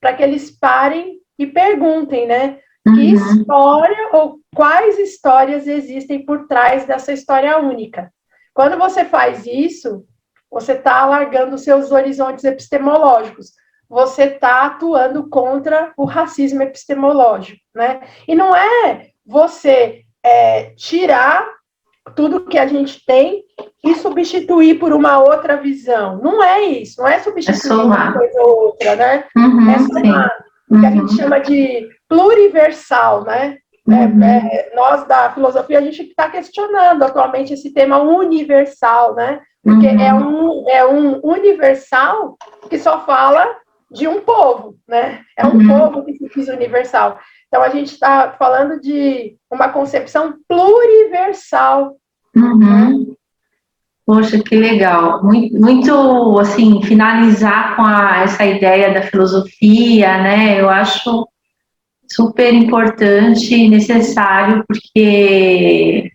para que eles parem e perguntem, né, que história ou quais histórias existem por trás dessa história única. Quando você faz isso, você está alargando os seus horizontes epistemológicos, você está atuando contra o racismo epistemológico, né? E não é você tirar tudo que a gente tem e substituir por uma outra visão. Não é isso, não é substituir uma coisa ou outra, né? É somar, que a gente chama de pluriversal, né? Nós, da filosofia, a gente está questionando atualmente esse tema universal, né? Porque é um universal que só fala de um povo, né? É um povo que se diz universal. Então, a gente está falando de uma concepção pluriversal. Poxa, que legal. Muito, assim, finalizar com essa ideia da filosofia, né? Eu acho super importante e necessário, porque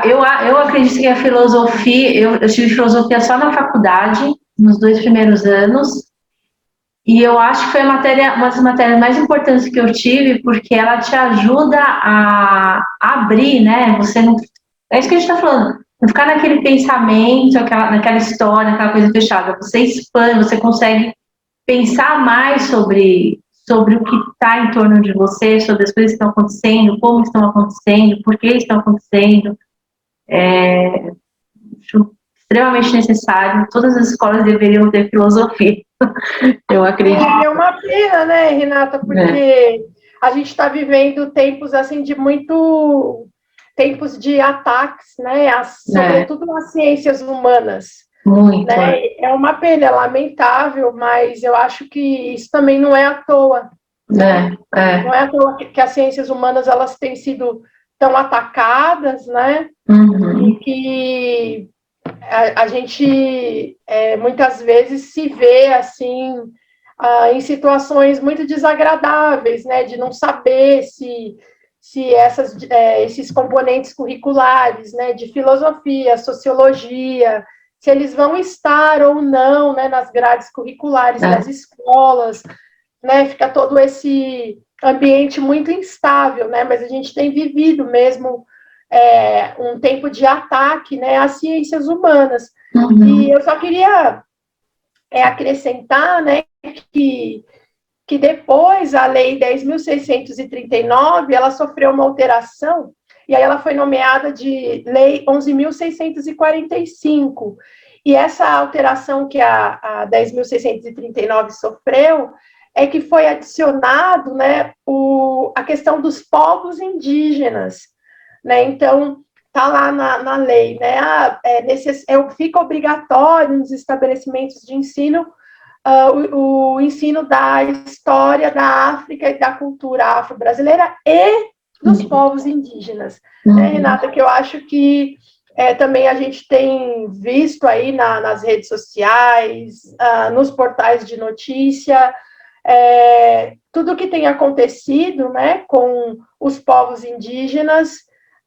eu acredito que a filosofia, eu tive filosofia só na faculdade, nos 2 primeiros anos, e eu acho que foi uma das matérias mais importantes que eu tive, porque ela te ajuda a abrir, né? Você não. É isso que a gente está falando. Não ficar naquele pensamento, naquela história, naquela coisa fechada. Você expande, você consegue pensar mais sobre o que está em torno de você, sobre as coisas que estão acontecendo, como estão acontecendo, por que estão acontecendo. Acho extremamente necessário. Todas as escolas deveriam ter filosofia. Eu acredito. É uma pena, né, Renata? Porque a gente está vivendo tempos assim tempos de ataques, né? Sobretudo nas ciências humanas. Muito. Né? É uma pena, é lamentável, mas eu acho que isso também não é à toa. Não é à toa que as ciências humanas elas têm sido tão atacadas, né? E que a gente muitas vezes se vê assim em situações muito desagradáveis, né? De não saber se esses componentes curriculares, né? De filosofia, sociologia, se eles vão estar ou não, né, nas grades curriculares das escolas, né, fica todo esse ambiente muito instável, né, mas a gente tem vivido mesmo um tempo de ataque, né, às ciências humanas. E eu só queria acrescentar, né, que depois a Lei 10.639, ela sofreu uma alteração, e aí ela foi nomeada de Lei 11.645. E essa alteração que a 10.639 sofreu é que foi adicionado, né, a questão dos povos indígenas. Né? Então, está lá na lei, né? Fica obrigatório nos estabelecimentos de ensino o ensino da história da África e da cultura afro-brasileira e dos povos indígenas. Né, Renata, que eu acho que também a gente tem visto aí nas redes sociais, nos portais de notícia, tudo que tem acontecido, né, com os povos indígenas,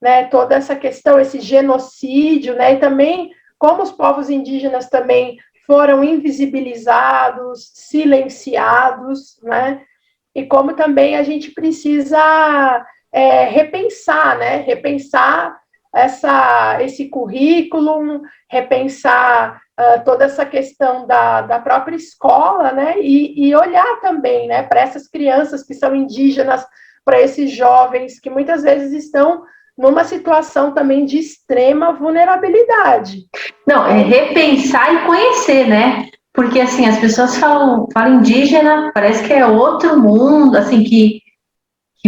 né, toda essa questão, esse genocídio, né, e também como os povos indígenas também foram invisibilizados, silenciados, né? E como também a gente precisa repensar, né? Repensar esse currículo, repensar toda essa questão da própria escola, né? E olhar também, né, para essas crianças que são indígenas, para esses jovens que muitas vezes estão numa situação também de extrema vulnerabilidade. Não, é repensar e conhecer, né? Porque, assim, as pessoas falam indígena, parece que é outro mundo, assim, que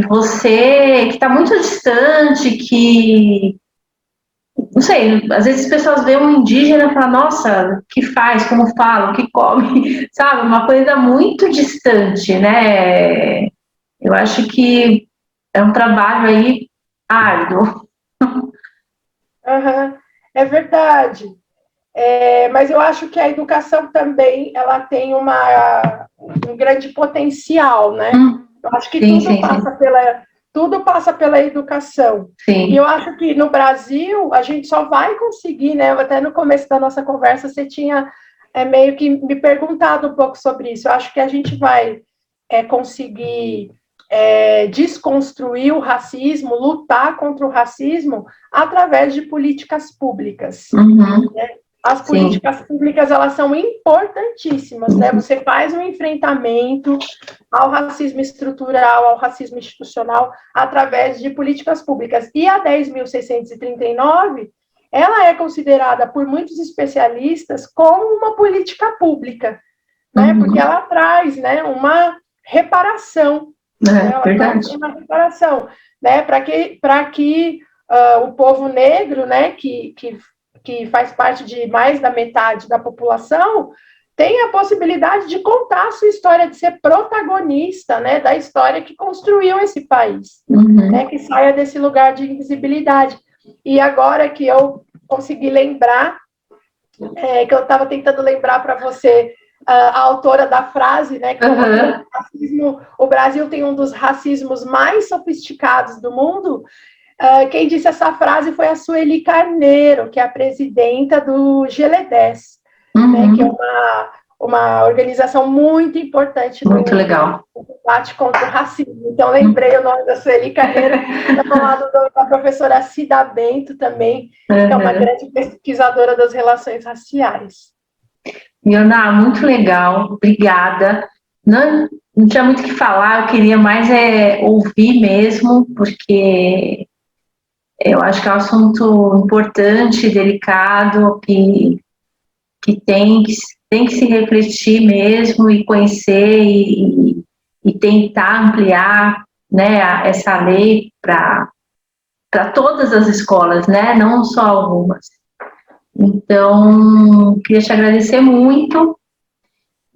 você, que está muito distante, que, não sei, às vezes as pessoas veem um indígena e falam, nossa, o que faz, como fala, o que come, sabe? Uma coisa muito distante, né? Eu acho que é um trabalho aí árduo. É verdade. Mas eu acho que a educação também ela tem um grande potencial, né? Eu acho que tudo passa tudo passa pela educação. Sim. E eu acho que no Brasil a gente só vai conseguir, né? Até no começo da nossa conversa você tinha meio que me perguntado um pouco sobre isso. Eu acho que a gente vai conseguir desconstruir o racismo, lutar contra o racismo através de políticas públicas. Uhum. Né? As políticas públicas, elas são importantíssimas, né? Você faz um enfrentamento ao racismo estrutural, ao racismo institucional, através de políticas públicas. E a 10.639, ela é considerada por muitos especialistas como uma política pública, né? Porque ela traz, né, uma reparação. Ela Verdade. traz uma reparação, né? Para que o povo negro, né, que faz parte de mais da metade da população, tem a possibilidade de contar a sua história, de ser protagonista, né, da história que construiu esse país, né, que saia desse lugar de invisibilidade. E agora que eu consegui lembrar, que eu estava tentando lembrar para você a autora da frase, né, que o Brasil tem um dos racismos mais sofisticados do mundo. Quem disse essa frase foi a Sueli Carneiro, que é a presidenta do GLE10, né, que é uma organização muito importante no combate contra o racismo. Então, lembrei o nome da Sueli Carneiro, ao lado da professora Cida Bento também, que é uma grande pesquisadora das relações raciais. Ioná, muito legal, obrigada. Não tinha muito o que falar, eu queria mais ouvir mesmo, porque eu acho que é um assunto importante, delicado, que tem que se refletir mesmo e conhecer e tentar ampliar, né, essa lei para todas as escolas, né, não só algumas. Então, queria te agradecer muito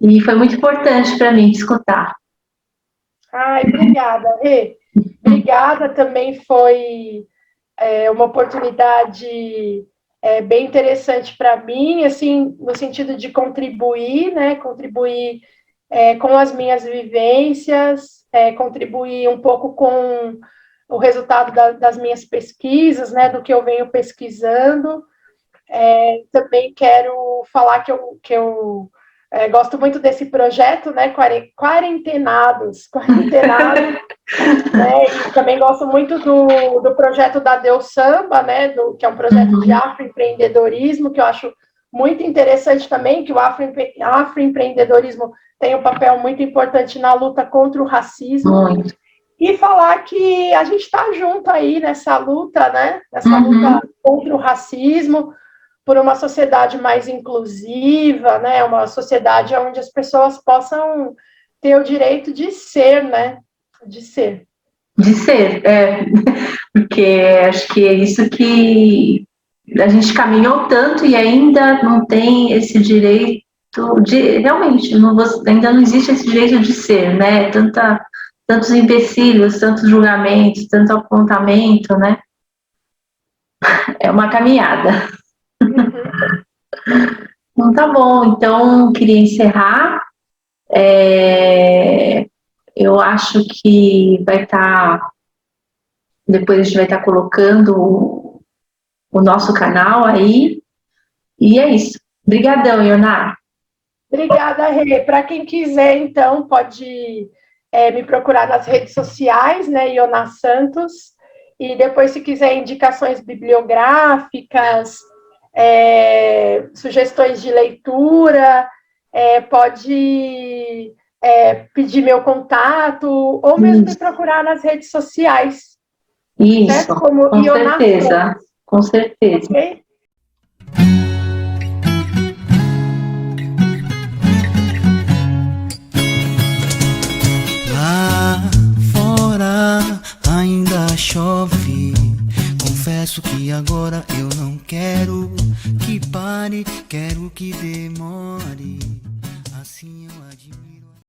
e foi muito importante para mim te escutar. Ai, obrigada, Rê. Obrigada, também foi uma oportunidade bem interessante para mim, assim, no sentido de contribuir, né, contribuir com as minhas vivências, contribuir um pouco com o resultado das minhas pesquisas, né, do que eu venho pesquisando. Também quero falar que eu gosto muito desse projeto, né, Quarentenados, né, e também gosto muito do projeto da Deus Samba, né, que é um projeto de afroempreendedorismo, que eu acho muito interessante também, que o afroempreendedorismo tem um papel muito importante na luta contra o racismo. E falar que a gente está junto aí nessa luta, né, nessa luta contra o racismo, por uma sociedade mais inclusiva, né, uma sociedade onde as pessoas possam ter o direito de ser, né, de ser, porque acho que é isso que a gente caminhou tanto e ainda não tem esse direito de, realmente, ainda não existe esse direito de ser, né, tantos empecilhos, tantos julgamentos, tanto apontamento, né, é uma caminhada. Então, tá bom, então queria encerrar. Eu acho que vai estar. Depois a gente vai estar colocando o nosso canal aí. E é isso. Obrigadão, Ioná. Obrigada, Rê. Para quem quiser, então, pode me procurar nas redes sociais, né, Ioná Santos. E depois, se quiser indicações bibliográficas, sugestões de leitura, pode pedir meu contato, ou mesmo me procurar nas redes sociais. Isso, certo? Como com certeza, com certeza. Okay? Lá fora ainda chove. Confesso que agora eu não quero que pare, quero que demore. Assim eu admiro.